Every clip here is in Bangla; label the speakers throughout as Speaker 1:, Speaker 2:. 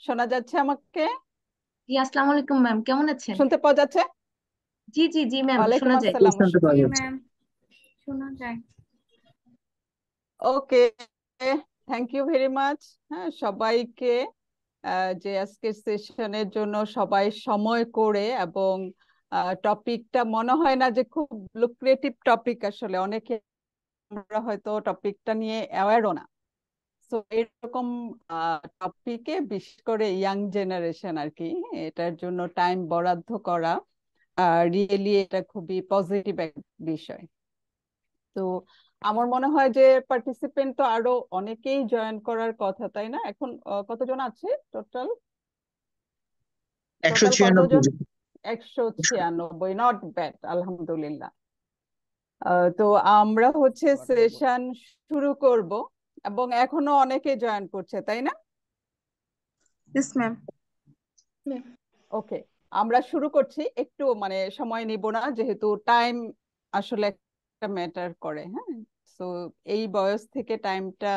Speaker 1: শোনা যাচ্ছে আমাকে?
Speaker 2: জি, আসসালামু আলাইকুম ম্যাম, কেমন আছেন?
Speaker 1: শুনতে পাওয়া যাচ্ছে?
Speaker 2: জি জি জি ম্যাম,
Speaker 1: ওয়ালাইকুম
Speaker 2: শোনা যায়।
Speaker 1: আসসালাম।
Speaker 3: শুনতে পাওয়া
Speaker 4: জি
Speaker 3: যাচ্ছে।
Speaker 4: ম্যাম, শোনা যায়।
Speaker 1: ওকে, থ্যাংক ইউ ভেরি মাচ। হ্যাঁ, সবাইকে যে আজকের সেশনের জন্য সবাই সময় করে, এবং টপিকটা মনে হয় না যে খুব লুক্রেটিভ টপিক। আসলে অনেকে আমরা হয়তো টপিকটা নিয়ে অ্যাওয়ারও না। তো এরকম টপিকে বিশেষ করে ইয়াং জেনারেশন আর কি, এটার জন্য টাইম বরাদ্দ করা রিয়েলি এটা খুবই পজিটিভ এক বিষয়। তো আমার মনে হয় যে পার্টিসিপেন্ট তো আরো অনেকেই জয়েন করার কথা, তাই না? এখন কতজন আছে টোটাল?
Speaker 3: একশো
Speaker 1: টোটাল
Speaker 3: ছিয়ানব্বই
Speaker 1: কতজন?
Speaker 3: জন
Speaker 1: 196, নট ব্যাড, আলহামদুলিল্লাহ। তো আমরা হচ্ছে সেশন শুরু করব, এবং এখনো অনেকে জয়েন করছে, তাই না?
Speaker 4: Yes ma'am.
Speaker 1: ওকে, আমরা শুরু করছি। একটু মানে সময় নিব না, যেহেতু টাইম আসলে একটা ম্যাটার করে। হ্যাঁ, তো এই বয়স থেকে টাইমটা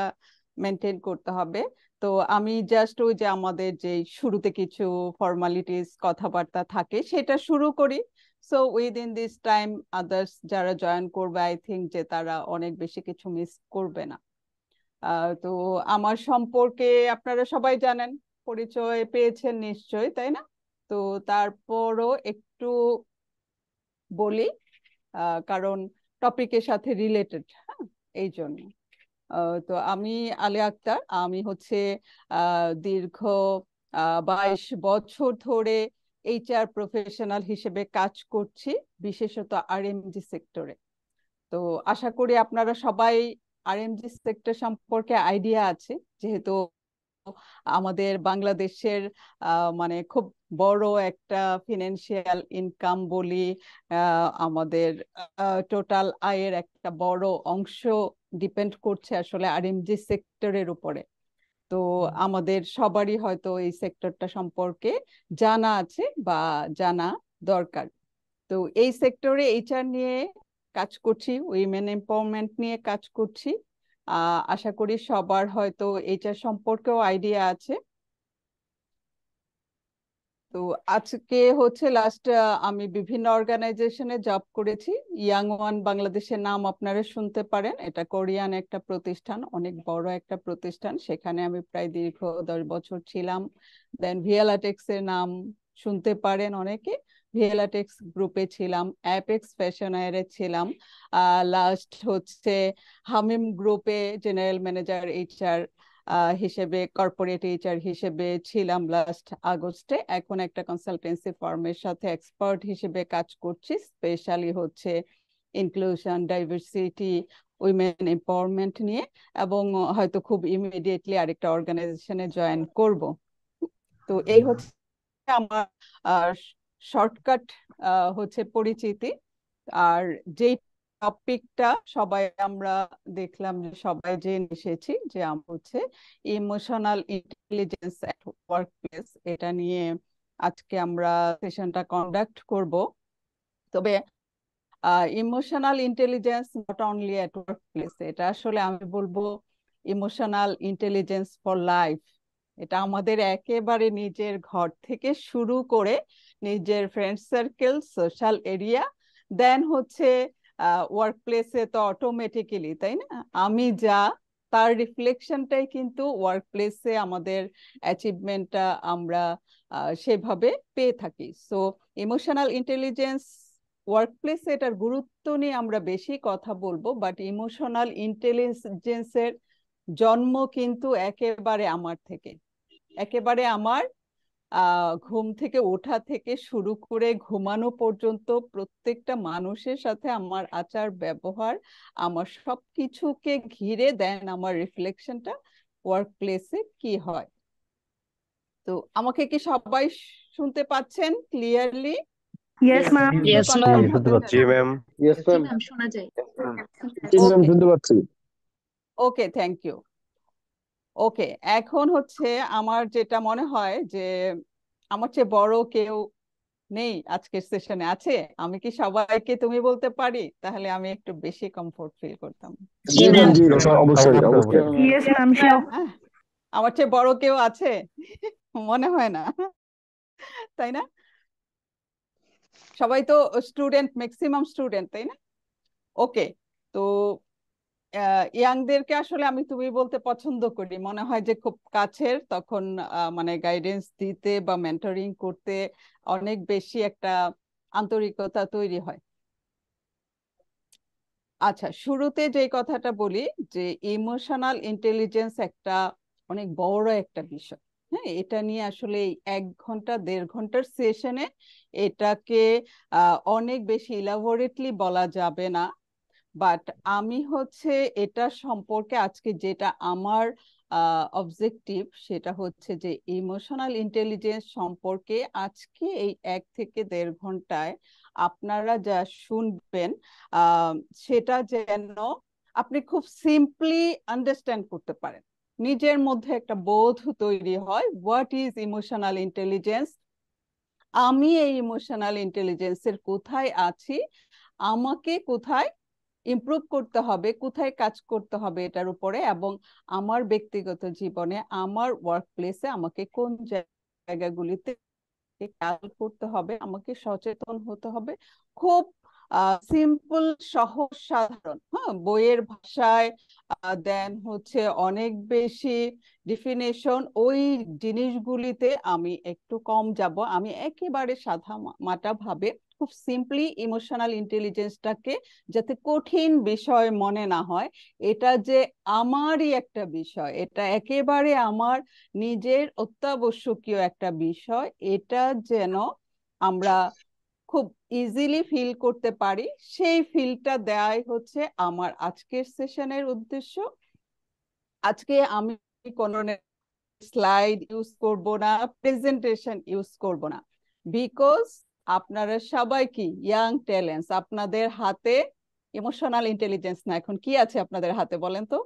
Speaker 1: মেনটেন করতে হবে। তো আমি জাস্ট ওই যে আমাদের যে শুরুতে কিছু ফর্মালিটিস কথাবার্তা থাকে সেটা শুরু করি। So within this time others যারা জয়েন করবে, আই থিঙ্ক যে তারা অনেক বেশি কিছু মিস করবে না। তো আমার সম্পর্কে আপনারা সবাই জানেন, পরিচয় পেয়েছেন নিশ্চয়ই, তাই না? তো তারপরও একটু বলি, কারণ টপিকের সাথে রিলেটেড। হ্যাঁ, এই জন্য তো আমি আলিয়া আক্তার। আমি হচ্ছে দীর্ঘ 22 বছর ধরে এইচআর প্রফেশনাল হিসেবে কাজ করছি, বিশেষত আরএমজি সেক্টরে। তো আশা করি আপনারা সবাই আরএমজি সেক্টর সম্পর্কে আইডিয়া আছে, যেহেতু আমাদের বাংলাদেশের মানে খুব বড় একটা ফিনান্সিয়াল ইনকাম বলি, আমাদের টোটাল আয়ের একটা বড় অংশ ডিপেন্ড করছে আসলে আরএমজি সেক্টরের উপরে। তো আমাদের সবারই হয়তো এই সেক্টরটা সম্পর্কে জানা আছে বা জানা দরকার। তো এই সেক্টরে এইচআর নিয়ে কাজ করছি, উইমেন এম্পাওয়ারমেন্ট নিয়ে কাজ করছি। আশা করি সবার হয়তো এইচআর সম্পর্কেও আইডিয়া আছে। তো আজকে হচ্ছে লাস্ট আমি বিভিন্ন অর্গানাইজেশনে জব করেছি। ইয়াং ওয়ান বাংলাদেশের নাম আপনারা শুনতে পারেন, এটা কোরিয়ান একটা প্রতিষ্ঠান, অনেক বড় একটা প্রতিষ্ঠান। সেখানে আমি প্রায় দীর্ঘ 10 বছর ছিলাম। দেন ভিএলআরটেক্স এর নাম শুনতে পারেন অনেকে, ভিএলআরটেক্স গ্রুপে ছিলাম। অ্যাপেক্স ফ্যাশন এয়ারে ছিলাম। লাস্ট হচ্ছে হামিম গ্রুপে জেনারেল ম্যানেজার এইচআর হিসেবে, কর্পোরেট এইচআর হিসেবে ছিলাম লাস্ট আগস্টে। এখন একটা কনসালটেন্সি ফার্মের সাথে এক্সপার্ট হিসেবে কাজ করছি, স্পেশালি হচ্ছে ইনক্লুশন, ডাইভার্সিটি, উইমেন এম্পাওয়ারমেন্ট নিয়ে। এবং হয়তো খুব ইমিডিয়েটলি আরেকটা অর্গানাইজেশনে জয়েন করব। তো এই হচ্ছে আমার শর্টকাট হচ্ছে পরিচিতি। আর যেই টপিকটা সবাই আমরা দেখলাম যে সবাই জেনে এসেছি, যে আমরা হচ্ছে ইমোশনাল ইন্টেলিজেন্স এট ওয়ার্ক প্লেস, এটা নিয়ে আজকে আমরা সেশনটা কন্ডাক্ট করব। তবে emotional intelligence not only at work place, এটা আসলে আমি বলবো ইমোশনাল ইন্টেলিজেন্স ফর লাইফ। এটা আমাদের একেবারে নিজের ঘর থেকে শুরু করে নিজের ফ্রেন্ড সার্কেল, সোশ্যাল এরিয়া, দেন হচ্ছে ওয়ার্ক প্লেসে তো অটোমেটিক্যালি, তাই না? আমি যা, তার রিফ্লেকশনটাই কিন্তু ওয়ার্ক প্লেসে আমাদের অ্যাচিভমেন্টটা আমরা সেভাবে পেয়ে থাকি। সো ইমোশনাল ইন্টেলিজেন্স ওয়ার্ক প্লেসে, এটার গুরুত্ব নিয়ে আমরা বেশি কথা বলবো, বাট ইমোশনাল ইন্টেলিজেন্সের জন্ম কিন্তু একেবারে আমার থেকে, একেবারে আমার ঘুম থেকে ওঠা থেকে শুরু করে ঘুমানো পর্যন্ত প্রত্যেকটা মানুষের সাথে আমার আচার ব্যবহার, আমার সবকিছুকে ঘিরে দেন আমার রিফ্লেকশনটা ওয়ার্ক প্লেসে কি হয়। তো আমাকে কি সবাই শুনতে পাচ্ছেন ক্লিয়ারলি?
Speaker 4: Yes ma'am.
Speaker 1: কেউ
Speaker 2: ইয়েস
Speaker 1: কনফার্ম
Speaker 2: ম্যাম।
Speaker 3: শুনতে
Speaker 1: হতে
Speaker 3: পাচ্ছি।
Speaker 5: জি
Speaker 1: চান?
Speaker 5: ম্যাম।
Speaker 3: ইয়েস
Speaker 2: জি
Speaker 3: ম্যাম।
Speaker 2: ম্যাম, শোনা যায়।
Speaker 3: জি ম্যাম,
Speaker 1: ওকে,
Speaker 3: শুনতে পাচ্ছি।
Speaker 1: ওকে, থ্যাংক ইউ। ওকে, এখন হচ্ছে আমার যেটা মনে হয় যে আমার চেয়ে বড় কেউ নেই আজকের সেশনে, আছে? আমি কি সবাইকে তুমি বলতে পারি? তাহলে আমি একটু বেশি কমফোর্ট ফিল করতাম।
Speaker 2: জি
Speaker 3: জি ম্যাম,
Speaker 2: ম্যাম।
Speaker 3: জি, অবশ্যই
Speaker 5: অবশ্যই
Speaker 3: অবশ্যই।
Speaker 5: অবশ্যই।
Speaker 4: Yes ma'am, sure.
Speaker 1: হ্যাঁ, আমার চেয়ে বড় কেউ আছে? মনে হয় না, তাই না? সবাই তো স্টুডেন্ট, ম্যাক্সিমাম স্টুডেন্ট, তাই না? ওকে, তো ইয়াংদেরকে আসলে আমি তুমি বলতে পছন্দ করি, মনে হয় যে খুব কাছের, তখন মানে গাইডেন্স দিতে বা মেন্টরিং করতে অনেক বেশি একটা আন্তরিকতা তৈরি হয়। আচ্ছা, শুরুতে যে কথাটা বলি যে ইমোশনাল ইন্টেলিজেন্স একটা অনেক বড় একটা বিষয়। হ্যাঁ, এটা নিয়ে আসলে এই 1 ঘন্টা 1.5 ঘন্টার সেশনে এটাকে অনেক বেশি ইলাবোরেটলি বলা যাবে না। বাট আমি হচ্ছে এটা সম্পর্কে আজকে যেটা আমার অবজেক্টিভ, সেটা হচ্ছে যে ইমোশনাল ইন্টেলিজেন্স সম্পর্কে আজকে এই 1 থেকে 1.5 ঘন্টায় আপনারা যা শুনবেন আহ, সেটা যেন আপনি খুব সিম্পলি আন্ডারস্ট্যান্ড করতে পারেন, নিজের মধ্যে একটা বোধ তৈরি হয় হোয়াট ইজ ইমোশনাল ইন্টেলিজেন্স, আমি এই ইমোশনাল ইন্টেলিজেন্সের কোথায় আছি, আমাকে কোথায় ইমপ্রুভ করতে হবে, কোথায় কাজ করতে হবে এটার উপরে, এবং আমার ব্যক্তিগত জীবনে আমার ওয়ার্ক প্লেসে আমাকে কোন জায়গাগুলিতে খেয়াল করতে হবে, আমাকে সচেতন হতে হবে। খুব সিম্পল, সহজ সাধারণ, হ্যাঁ, বইয়ের ভাষায় দেন হচ্ছে অনেক বেশি ডিফিনেশন, ওই জিনিসগুলিতে আমি একটু কম যাব। আমি একেবারে সাদা মাটা ভাবে খুব সিম্পলি ইমোশনাল ইন্টেলিজেন্সটাকে, যাতে কঠিন বিষয় মনে না হয়, এটা যে আমারই একটা বিষয়, এটা একেবারে আমার নিজের অত্যাবশ্যকীয় একটা বিষয়, এটা যেন আমরা খুব ইজিলি ফিল করতে পারি, সেই ফিলটা দেয়াই হচ্ছে আমার আজকের সেশনের উদ্দেশ্য। আজকে আমি কোনো স্লাইড ইউজ করব না, প্রেজেন্টেশন ইউজ করব না, বিকজ আপনারা সবাই কি ইয়াং ট্যালেন্টস, আপনাদের হাতে ইমোশনাল ইন্টেলিজেন্স না, এখন কি আছে আপনাদের হাতে বলেন তো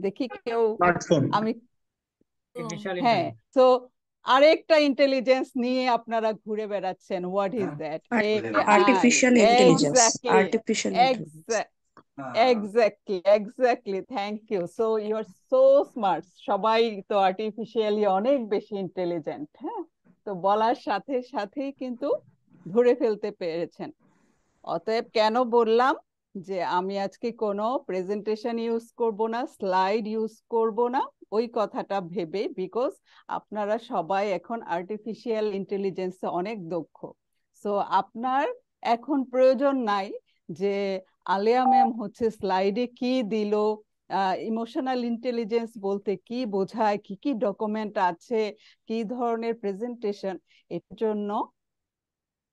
Speaker 1: দেখি কেউ।
Speaker 3: স্মার্টফোন।
Speaker 1: আমি
Speaker 3: আর্টিফিশিয়াল
Speaker 1: হ্যাঁ,
Speaker 3: ইন্টেলিজেন্স।
Speaker 1: তো আরেকটা ইন্টেলিজেন্স নিয়ে আপনারা ঘুরে বেড়াচ্ছেন, what is that? AI.
Speaker 4: Artificial intelligence.
Speaker 1: Exactly,
Speaker 4: Artificial intelligence.
Speaker 1: Exactly, exactly, thank you. So you are so smart, সবাই তো আর্টিফিশিয়ালি অনেক বেশি ইন্টেলিজেন্ট। হ্যাঁ, তো বলার সাথে সাথেই কিন্তু ধরে ফেলতে পেরেছেন। অতএব কেন বললাম যে আমি আজকে কোনো প্রেজেন্টেশন ইউজ করব না, স্লাইড ইউজ করব না, ওই কথাটা ভেবে, বিকজ আপনারা সবাই এখন আর্টিফিশিয়াল ইন্টেলিজেন্সে অনেক দক্ষ। সো আপনার এখন প্রয়োজন নাই যে আলেয়া ম্যাম হচ্ছে স্লাইডে কি দিল, ইমোশনাল ইন্টেলিজেন্স বলতে কি বোঝায়, কি কি ডকুমেন্ট আছে, কি ধরনের প্রেজেন্টেশন, এর জন্য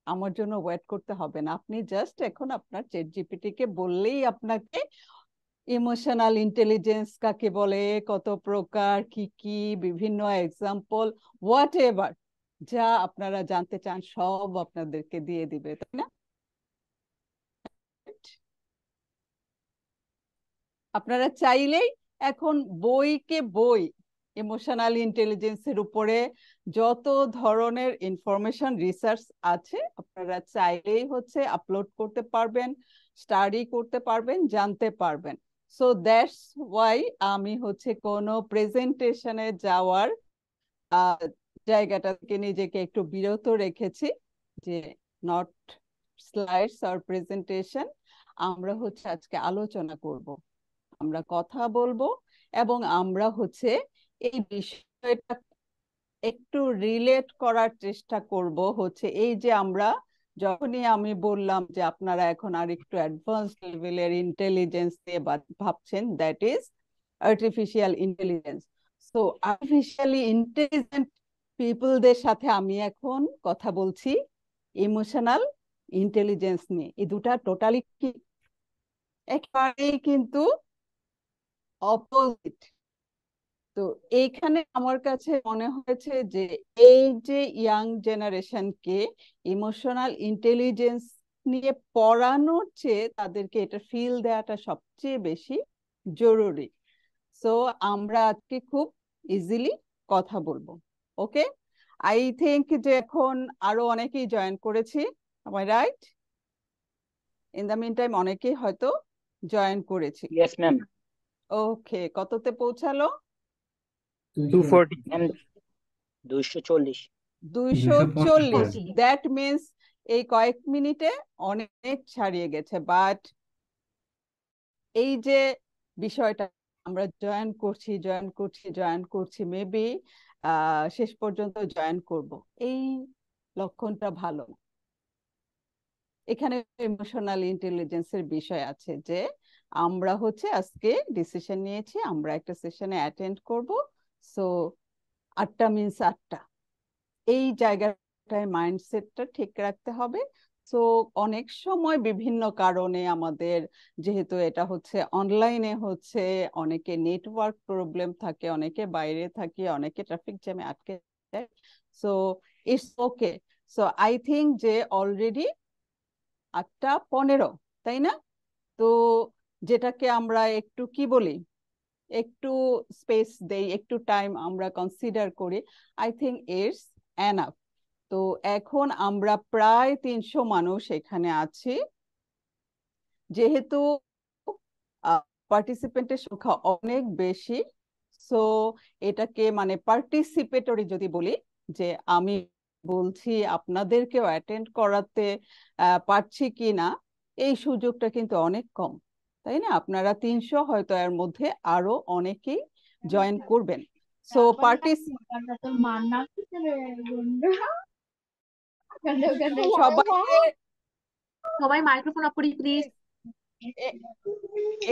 Speaker 1: আমার জন্য ওয়েট করতে হবে না। আপনি জাস্ট এখন আপনার চ্যাট জিপিটি কে বললেই আপনাকে ইমোশনাল ইন্টেলিজেন্স কাকে বলে, কত প্রকার, কি কি, বিভিন্ন এক্সাম্পল, হোয়াট এভার যা আপনারা জানতে চান সব আপনাদেরকে দিয়ে দিবে, তাই না? আপনারা চাইলেই এখন বইকে বই ইমোশনাল ইন্টেলিজেন্সের উপরে যত ধরনের ইনফরমেশন রিসার্চ আছে আপনারা চাইলেই হচ্ছে আপলোড করতে পারবেন, স্টাডি করতে পারবেন, জানতে পারবেন। সো দ্যাটস ওয়াই আমি হচ্ছে কোনো প্রেজেন্টেশনে যাওয়ার জায়গাটা থেকে নিজেকে একটু বিরত রেখেছি, যে নট স্লাইডস আর প্রেজেন্টেশন, আমরা হচ্ছে আজকে আলোচনা করব, আমরা কথা বলবো, এবং আমরা হচ্ছে এই বিষয়টা একটু রিলেট করার চেষ্টা করব। হচ্ছে এই যে আমরা যখনই আমি বললাম যে আপনারা এখন আর একটু অ্যাডভান্স লেভেলের ইন্টেলিজেন্স নিয়ে ভাবছেন, that is artificial intelligence. So artificially intelligent পিপলদের সাথে আমি এখন কথা বলছি ইমোশনাল ইন্টেলিজেন্স নিয়ে। এই দুটা টোটালি কি একেবারেই কিন্তু অপোজিট। তো এইখানে আমার কাছে মনে হয়েছে যে এই যে ইয়াং জেনারেশনকে ইমোশনাল ইন্টেলিজেন্স নিয়ে পড়ানোর চেয়ে তাদেরকে এটা ফিল দেওয়াটা সবচেয়ে বেশি জরুরি। সো আমরা আজকে খুব ইজিলি কথা বলবো। ওকে, আই থিংক যে এখন আরো অনেকেই জয়েন করেছি, am I right? In the mean time অনেকেই হয়তো জয়েন করেছি।
Speaker 3: Yes ma'am.
Speaker 1: ওকে, কততে পৌঁছালো?
Speaker 3: 240
Speaker 5: ম্যাম 240।
Speaker 1: 240,
Speaker 2: 40।
Speaker 1: দ্যাট মিনস এই কয়েক মিনিটে অনেক ছাড়িয়ে গেছে। বাট এই যে বিষয়টা আমরা জয়েন করছি মেবি শেষ পর্যন্ত জয়েন করব, এই লক্ষণটা ভালো না। এখানে ইমোশনাল ইন্টেলিজেন্সের বিষয় আছে যে আমরা হচ্ছে আজকে ডিসিশন নিয়েছি আমরা একটা সেশনে অ্যাটেন্ড করব, সো 8টা মিনস 8টা, এই জায়গাটায় মাইন্ডসেটটা ঠিক রাখতে হবে। তো অনেক সময় বিভিন্ন কারণে আমাদের, যেহেতু এটা হচ্ছে অনলাইনে হচ্ছে, অনেকে নেটওয়ার্ক প্রবলেম থাকে, অনেকে বাইরে থাকে, অনেকে ট্রাফিক জ্যামে আটকে যায়, so it's okay. So I think যে অলরেডি 8টা 15, তাই না? তো যেটাকে আমরা একটু কি বলি, একটু স্পেস দেই, একটু টাইম আমরা কনসিডার করি, আই থিঙ্ক ইটস এনাফ। তো এখন আমরা প্রায় 300 মানুষ এখানে আছি, যেহেতু পার্টিসিপেন্টের সংখ্যা অনেক বেশি, সো এটাকে মানে পার্টিসিপেটরি যদি বলি, যে আমি বলছি আপনাদেরকেও অ্যাটেন্ড করাতে পারছি কি না, এই সুযোগটা কিন্তু অনেক কম, তাই না? আপনারা 300, হয়তো এর মধ্যে আরো অনেকেই জয়েন করবেন। সো সবাইকে
Speaker 2: সবাই মাইক্রোফোন অফ করি প্লিজ।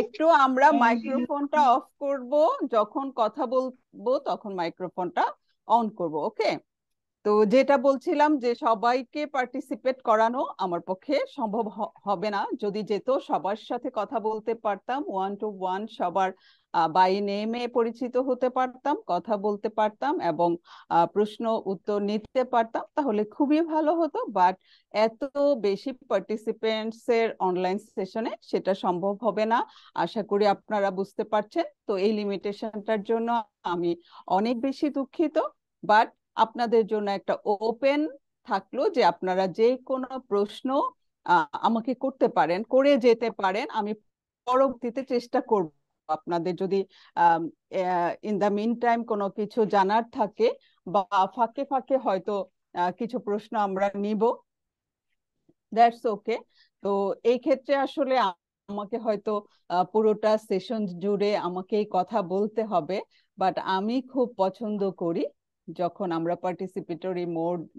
Speaker 1: একটু আমরা মাইক্রোফোনটা অফ করব, যখন কথা বলবো তখন মাইক্রোফোনটা অন করব, ওকে? তো যেটা বলছিলাম যে সবাইকে পার্টিসিপেট করানো আমার পক্ষে সম্ভব হবে না। যদি যেত সবার সাথে কথা বলতে পারতাম, 1 to 1 সবার বাই নেমে পরিচিত হতে পারতাম, কথা বলতে পারতাম এবং প্রশ্ন উত্তর নিতে পারতাম, তাহলে খুবই ভালো হতো। বাট এত বেশি পার্টিসিপেন্টস এর অনলাইন সেশনে সেটা সম্ভব হবে না, আশা করি আপনারা বুঝতে পারছেন। তো এই লিমিটেশনটার জন্য আমি অনেক বেশি দুঃখিত। বাট আপনাদের জন্য একটা ওপেন থাকলো যে আপনারা যে কোনো প্রশ্ন আমাকে করতে পারেন, করে যেতে পারেন। আমি পরবর্তীতে চেষ্টা করব আপনাদের যদি ইন দা মিন টাইম কোনো কিছু জানার থাকে বা ফাঁকে ফাঁকে হয়তো কিছু প্রশ্ন আমরা নিব, দ্যাটস ওকে। তো এই ক্ষেত্রে আসলে আমাকে হয়তো পুরোটা সেশন জুড়ে আমাকেই কথা বলতে হবে, বাট আমি খুব পছন্দ করি যখন আমরা পার্টিসিপেটরি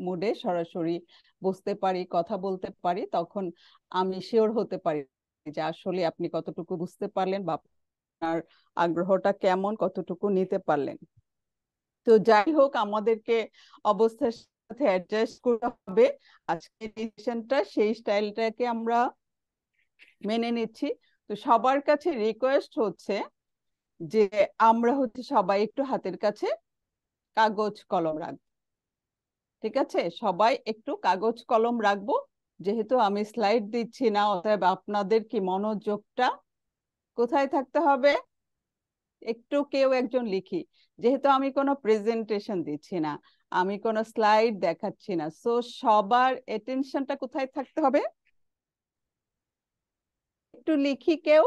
Speaker 1: মোডে সরাসরি বুঝতে পারি, কথা বলতে পারি, তখন আমি শিওর হতে পারি যে আসলে আপনি কতটুকু বুঝতে পারলেন বা আপনার আগ্রহটা কেমন, কতটুকু নিতে পারলেন। তো যাই হোক, আমাদেরকে অবস্থার সাথে অ্যাডজাস্ট করতে হবে। আজকের ডিসিশনটা সেই স্টাইলটাকে আমরা মেনে নিচ্ছি। তো সবার কাছে রিকোয়েস্ট হচ্ছে যে আমরা হচ্ছে সবাই একটু হাতের কাছে কাগজ কলম রাখবো, ঠিক আছে? সবাই একটু কাগজ কলম রাখবো, যেহেতু আমি স্লাইড দিচ্ছি না, অতএব আপনাদের কি মনোযোগটা কোথায় থাকতে হবে? একটু কেউ একজন লিখি, যেহেতু আমি কোনো প্রেজেন্টেশন দিচ্ছি না, আমি কোনো স্লাইড দেখাচ্ছি না, সো সবার অ্যাটেনশনটা কোথায় থাকতে হবে? একটু লিখি কেউ।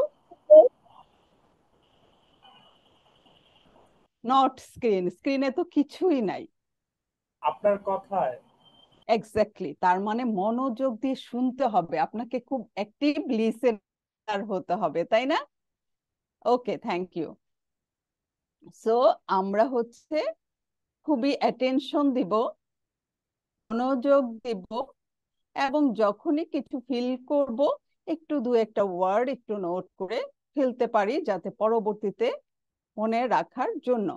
Speaker 1: নট স্ক্রিন, স্ক্রিনে তো কিছুই নাই।
Speaker 6: আপনার কথায়।
Speaker 1: এক্স্যাক্টলি, তার মানে মনোযোগ দিয়ে শুনতে হবে, আপনাকে খুব অ্যাক্টিভ লিসেনার হতে হবে, তাই না? ওকে, থ্যাংক ইউ। সো আমরা হচ্ছে খুবই অ্যাটেনশন দিব, মনোযোগ দিব, এবং যখনই কিছু ফিল করব একটু দু একটা ওয়ার্ড একটু নোট করে ফেলতে পারি, যাতে পরবর্তীতে মনে রাখার জন্য।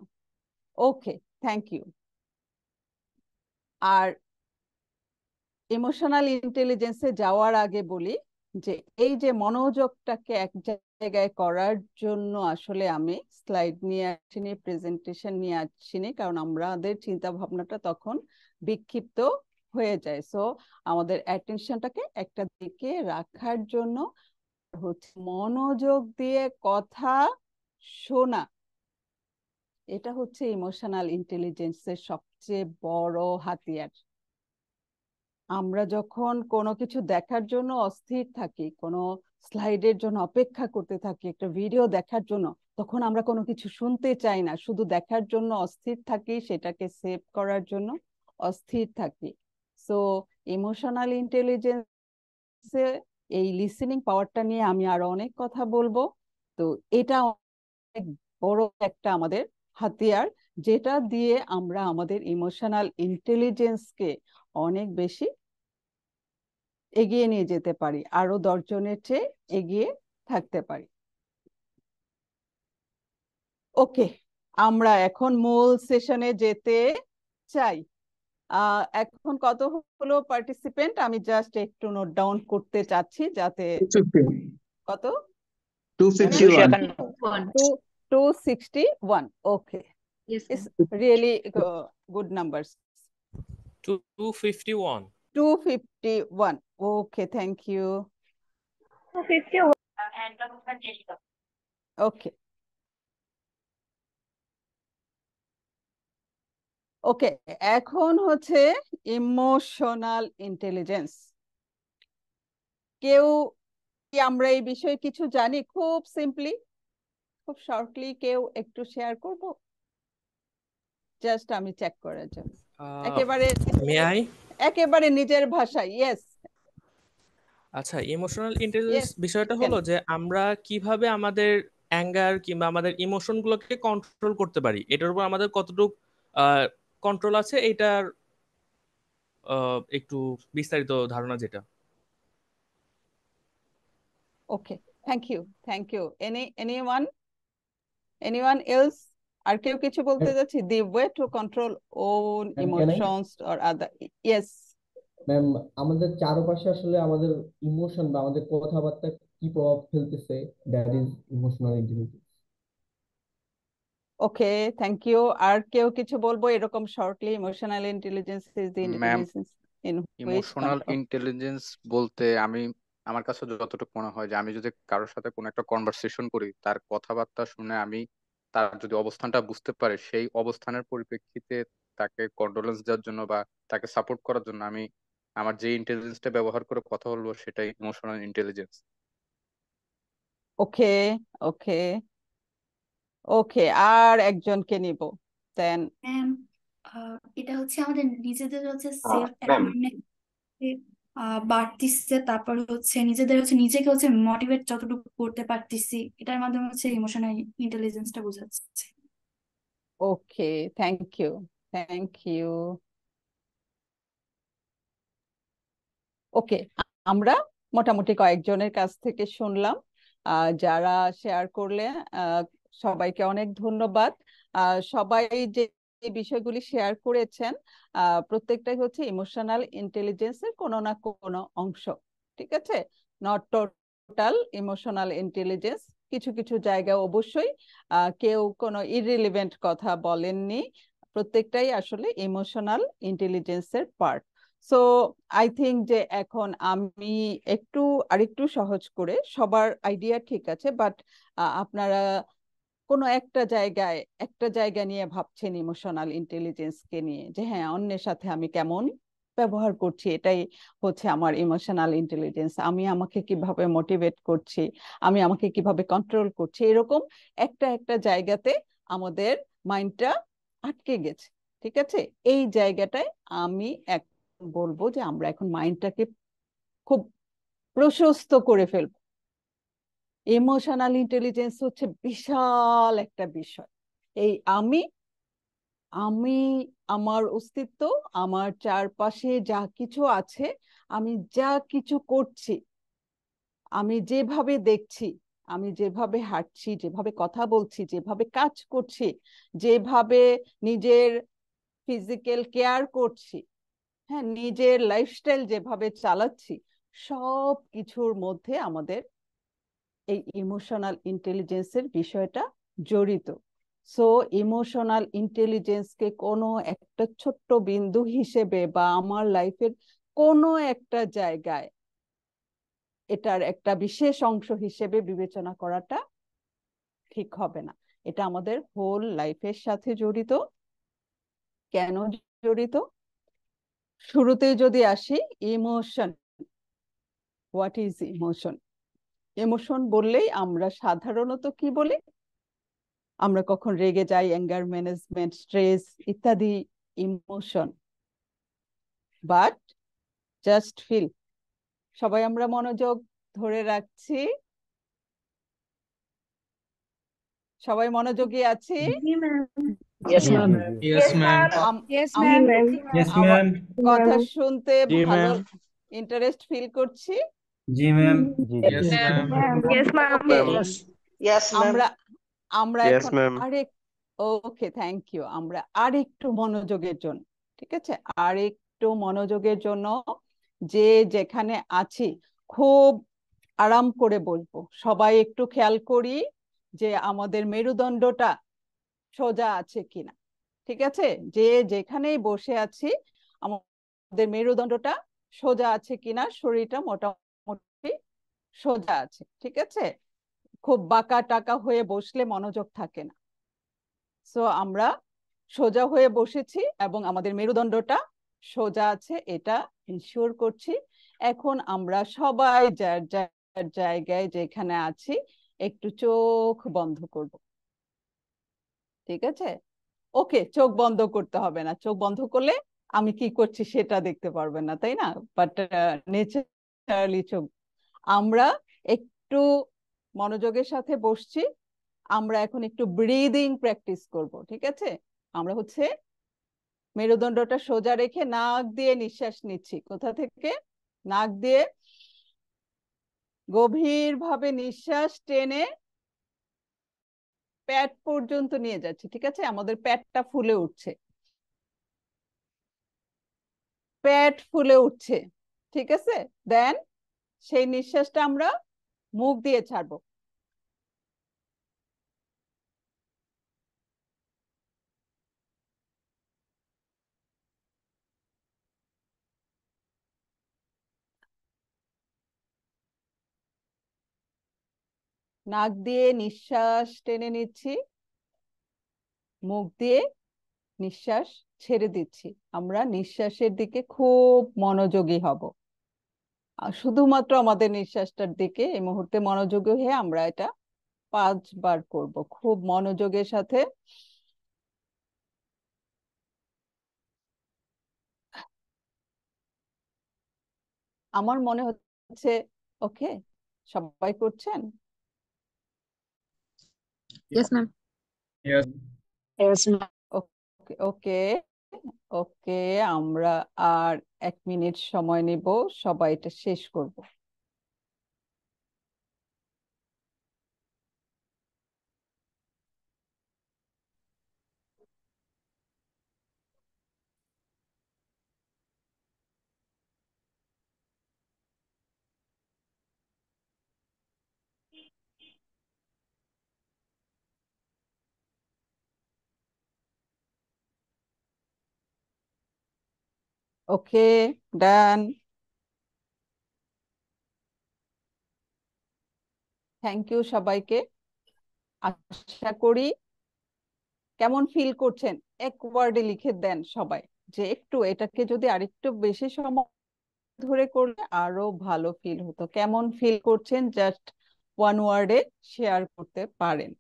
Speaker 1: ওকে, থ্যাংক ইউ। আর ইমোশনাল ইন্টেলিজেন্সে যাওয়ার আগে বলি যে এই যে মনোযোগটাকে এক জায়গায় করার জন্য আসলে আমি স্লাইড নিয়ে আসিনি, প্রেজেন্টেশন নিয়ে আসিনি, কারণ আমাদের চিন্তা ভাবনাটা তখন বিক্ষিপ্ত হয়ে যায়। সো আমাদের অ্যাটেনশনটাকে একটা দিকে রাখার জন্য হচ্ছে মনোযোগ দিয়ে কথা শোনা, এটা হচ্ছে ইমোশনাল ইন্টেলিজেন্সের সবচেয়ে বড় হাতিয়ার। আমরা যখন কোনো কিছু দেখার জন্য অস্থির থাকি, কোনো স্লাইডের জন্য অপেক্ষা করতে থাকি, একটা ভিডিও দেখার জন্য, তখন আমরা কোনো কিছু শুনতে চাই না, শুধু দেখার জন্য অস্থির থাকি, সেটাকে সেভ করার জন্য অস্থির থাকি। সো ইমোশনাল ইন্টেলিজেন্সে এই লিসেনিং পাওয়ারটা নিয়ে আমি আরো অনেক কথা বলবো। তো এটা অনেক বড় একটা আমাদের হাতিয়ার, যেটা দিয়ে আমরা আমাদের ইমোশনাল ইন্টেলিজেন্সকে অনেক বেশি এগিয়ে নিয়ে যেতে পারি, আরো 10 জনের চেয়ে এগিয়ে থাকতে পারি। ওকে, আমরা এখন মূল সেশনে যেতে চাই। এখন কত হলো পার্টিসিপেন্ট, আমি জাস্ট একটু নোট ডাউন করতে চাচ্ছি যাতে
Speaker 7: 250,
Speaker 1: কত
Speaker 7: 251.
Speaker 5: 251
Speaker 2: One.
Speaker 1: 261 okay,
Speaker 2: Yes,
Speaker 1: it's
Speaker 2: ma'am.
Speaker 1: Really good numbers.
Speaker 8: 251.
Speaker 1: 251 okay, thank you.
Speaker 9: 251.
Speaker 1: Okay okay, এখন হচ্ছে ইমোশনাল ইন্টেলিজেন্স। কেউ কি আমরা এই বিষয়ে কিছু জানি? খুব সিম্পলি, খুব শর্টলি কেউ একটু শেয়ার করব, জাস্ট আমি চেক করার জন্য। একেবারে
Speaker 8: মে আই?
Speaker 1: একেবারে নিজের ভাষায়। ইয়েস
Speaker 8: আচ্ছা, ইমোশনাল ইন্টেলিজেন্স
Speaker 1: ইয়েস,
Speaker 8: বিষয়টা হলো যে আমরা কিভাবে আমাদের অ্যাঙ্গার কিংবা আমাদের ইমোশনগুলোকে কন্ট্রোল করতে পারি, এটার উপর আমাদের কতটুকু কন্ট্রোল আছে, এটার একটু বিস্তারিত ধারণা যেটা।
Speaker 1: Okay, thank you. Anyone else? আর কেউ কিছু বলতে যাচ্ছি? The way to control own
Speaker 10: Can I?
Speaker 1: Emotions or other? Yes
Speaker 10: ma'am, আমাদের চারপাশে আসলে আমাদের ইমোশন বা আমাদের কথাবার্তা কি প্রভাব ফেলতেছে, that is emotional intelligence.
Speaker 1: Okay, thank you. আর কেউ কিছু বলবো এরকম shortly? Emotional intelligence is the
Speaker 11: ma'am,
Speaker 1: intelligence in which
Speaker 11: emotional
Speaker 1: control.
Speaker 11: Intelligence বলতে আমার কাছে যতটুকু মনে হয় যে আমি যদি কারোর সাথে কোনো একটা কনভারসেশন করি, তার কথাবার্তা শুনে আমি তার যদি অবস্থানটা বুঝতে পারি, সেই অবস্থানের পরিপ্রেক্ষিতে তাকে কন্ডোলেন্স দেওয়ার জন্য বা তাকে সাপোর্ট করার জন্য আমি আমার যে ইন্টেলিজেন্সটা ব্যবহার করে কথা বলবো, সেটাই ইমোশনাল ইন্টেলিজেন্স।
Speaker 1: ওকে ওকে ওকে, আর একজনকে নিব দেন।
Speaker 9: ম্যাম, এটা হচ্ছে আমাদের নিজেদের হচ্ছে সেলফ
Speaker 5: ম্যাম,
Speaker 9: অ্যাওয়ারনেস বাড়তিছে, তারপর হচ্ছে নিজেদের হচ্ছে নিজেকে হচ্ছে মোটিভেট যতটুকু করতে পারতেছি, এটার মাধ্যমে হচ্ছে ইমোশনাল ইন্টেলিজেন্সটা বোঝাচ্ছে।
Speaker 1: ওকে, থ্যাংক ইউ। ওকে, আমরা মোটামুটি কয়েকজনের কাছ থেকে শুনলাম যারা শেয়ার করলে। সবাইকে অনেক ধন্যবাদ। সবাই যে বিষয়গুলি শেয়ার করেছেন প্রত্যেকটাই হচ্ছে ইমোশনাল ইন্টেলিজেন্সের কোনো না কোনো অংশ, ঠিক আছে? Not total emotional intelligence. কিছু কিছু জায়গায় অবশ্যই কেউ কোনো ইররিলেভেন্ট কথা বলেননি, প্রত্যেকটাই আসলে ইমোশনাল ইন্টেলিজেন্সের পার্ট। সো আই থিঙ্ক যে এখন আমি আরেকটু সহজ করে, সবার আইডিয়া ঠিক আছে, বাট আপনারা কোনো একটা জায়গা নিয়ে ভাবছেন ইমোশনাল ইন্টেলিজেন্সকে নিয়ে, যে হ্যাঁ, অন্যের সাথে আমি কেমন ব্যবহার করছি, এটাই হচ্ছে আমার ইমোশনাল ইন্টেলিজেন্স। আমি আমাকে কিভাবে মোটিভেট করছি, আমি আমাকে কিভাবে কন্ট্রোল করছি, এরকম একটা জায়গাতে আমাদের মাইন্ডটা আটকে গেছে, ঠিক আছে? এই জায়গাটায় আমি বলবো যে আমরা এখন মাইন্ডটাকে খুব প্রশস্ত করে ফেলবো। ইমোশনাল ইন্টেলিজেন্স হচ্ছে বিশাল একটা বিষয়। এই আমি আমি আমার অস্তিত্ব, আমার চারপাশে যা কিছু আছে, আমি যা কিছু করছি, আমি যেভাবে দেখছি, আমি যেভাবে হাঁটছি, যেভাবে কথা বলছি, যেভাবে কাজ করছি, যেভাবে নিজের ফিজিক্যাল কেয়ার করছি, হ্যাঁ, নিজের লাইফস্টাইল যেভাবে চালাচ্ছি, সব কিছুর মধ্যে আমাদের এই ইমোশনাল ইন্টেলিজেন্সের বিষয়টা জড়িত। সো ইমোশনাল ইন্টেলিজেন্সকে কোনো একটা ছোট্ট বিন্দু হিসেবে বা আমার লাইফের কোনো একটা জায়গায় এটার একটা বিশেষ অংশ হিসেবে বিবেচনা করাটা ঠিক হবে না। এটা আমাদের হোল লাইফের সাথে জড়িত। কেন জড়িত? শুরুতেই যদি আসি, emotion, what is emotion? Emotion বললেই আমরা সাধারণত কি বলি? আমরা কখন রেগে যাই, অ্যাঙ্গার ম্যানেজমেন্ট, স্ট্রেস ইত্যাদি ইমোশন। But just feel. সবাই আমরা মনোযোগ ধরে রাখছি, সবাই মনোযোগী আছি।
Speaker 2: জি ma'am.
Speaker 5: Yes, ma'am.
Speaker 3: Yes, ma'am.
Speaker 4: Yes,
Speaker 1: um-
Speaker 4: ma'am.
Speaker 6: Yes,
Speaker 1: আমার
Speaker 6: ma'am.
Speaker 1: কথা শুনতে
Speaker 3: জি,
Speaker 1: ভালো
Speaker 3: ma'am.
Speaker 1: ইন্টারেস্ট ফিল করছি।
Speaker 6: জি ma'am.
Speaker 3: Yes, ma'am.
Speaker 2: Yes ma'am.
Speaker 1: Okay,
Speaker 5: Yes. Yes, ma'am.
Speaker 1: আমরা আমরা
Speaker 3: Yes,
Speaker 1: এখন
Speaker 3: ma'am.
Speaker 1: আরেক ওকে, থ্যাংক ইউ। আমরা আরেকটু মনোযোগের জন্য, ঠিক আছে, আরেকটু মনোযোগের জন্য যে যেখানে আছি খুব আরাম করে বলবো। সবাই একটু খেয়াল করি যে আমাদের মেরুদণ্ডটা সোজা আছে কিনা। ঠিক আছে, যে যেখানেই বসে আছি আমাদের মেরুদণ্ডটা সোজা আছে কিনা, শরীরটা মোটামুটি সোজা আছে। ঠিক আছে, খুব বাঁকা টাকা হয়ে বসলে মনোযোগ থাকে না। সো আমরা সোজা হয়ে বসেছি এবং আমাদের মেরুদণ্ডটা সোজা আছে, এটা ইনশিওর করছি। এখন আমরা সবাই যার যার জায়গায় যেখানে আছি একটু চোখ বন্ধ করব। ঠিক আছে, ওকে, চোখ বন্ধ করতে হবে না। চোখ বন্ধ করলে আমি কি করছি সেটা দেখতে পারবেন না, তাই না? বাট নেচারালি চোখ, আমরা একটু মনোযোগের সাথে বসছি। আমরা এখন একটু ব্রিদিং প্র্যাকটিস করব। ঠিক আছে, আমরা হচ্ছে মেরুদণ্ডটা সোজা রেখে নাক দিয়ে নিঃশ্বাস নিচ্ছি। কোথা থেকে? নাক দিয়ে গভীরভাবে নিঃশ্বাস টেনে পেট পর্যন্ত নিয়ে যাচ্ছি। ঠিক আছে, আমাদের পেটটা ফুলে উঠছে, পেট ফুলে উঠছে। ঠিক আছে, দেন সেই নিঃশ্বাসটা আমরা মুখ দিয়ে ছাড়বো। নাক দিয়ে নিঃশ্বাস টেনে নিচ্ছি, মুখ দিয়ে নিঃশ্বাস ছেড়ে দিচ্ছি। আমরা নিঃশ্বাসের দিকে খুব মনোযোগী হব, আর শুধুমাত্র আমাদের নিঃশ্বাসটার দিকে এই মুহূর্তে মনোযোগী হয়ে আমরা এটা 5 বার করব খুব মনোযোগের সাথে। আমার মনে হচ্ছে ওকে, সবাই করছেন?
Speaker 2: Yes ma'am.
Speaker 6: Yes.
Speaker 5: Yes, ma'am.
Speaker 1: Okay okay ওকে, আমরা আর 1 মিনিট সময় নিব, সবাই এটা শেষ করব। ওকে, ডান। থ্যাংক ইউ সবাইকে। আশা করি কেমন ফিল করছেন এক ওয়ার্ডে লিখে দেন সবাই, যে একটু এটাকে যদি আরেকটু বেশি সময় ধরে করলে আরো ভালো ফিল হতো। কেমন ফিল করছেন জাস্ট 1 ওয়ার্ডে শেয়ার করতে পারেন।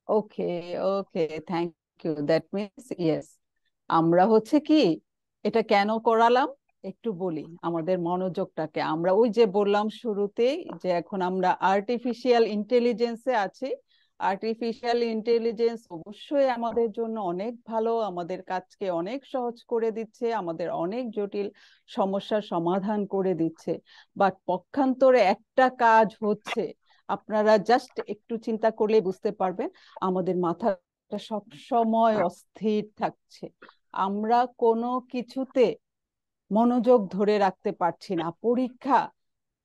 Speaker 1: Okay okay, thank you. That means yes, আমরা হচ্ছে কি এটা কেন করালাম একটু বলি। আমাদের মনোযোগটাকে আমরা ওই যে বললাম শুরুতেই যে এখন আমরা আর্টিফিশিয়াল ইন্টেলিজেন্সে আছি। আর্টিফিশিয়াল ইন্টেলিজেন্স অবশ্যই আমাদের জন্য অনেক ভালো, আমাদের কাজকে অনেক সহজ করে দিচ্ছে, আমাদের অনেক জটিল সমস্যার সমাধান করে দিচ্ছে। বাট পক্ষান্তরে একটা কাজ হচ্ছে, আপনারা জাস্ট একটু চিন্তা করলে বুঝতে পারবেন, আমাদের মাথাটা সব সময় অস্থির থাকছে। আমরা কোনো কিছুতে মনোযোগ ধরে রাখতে পারছি না। পরীক্ষা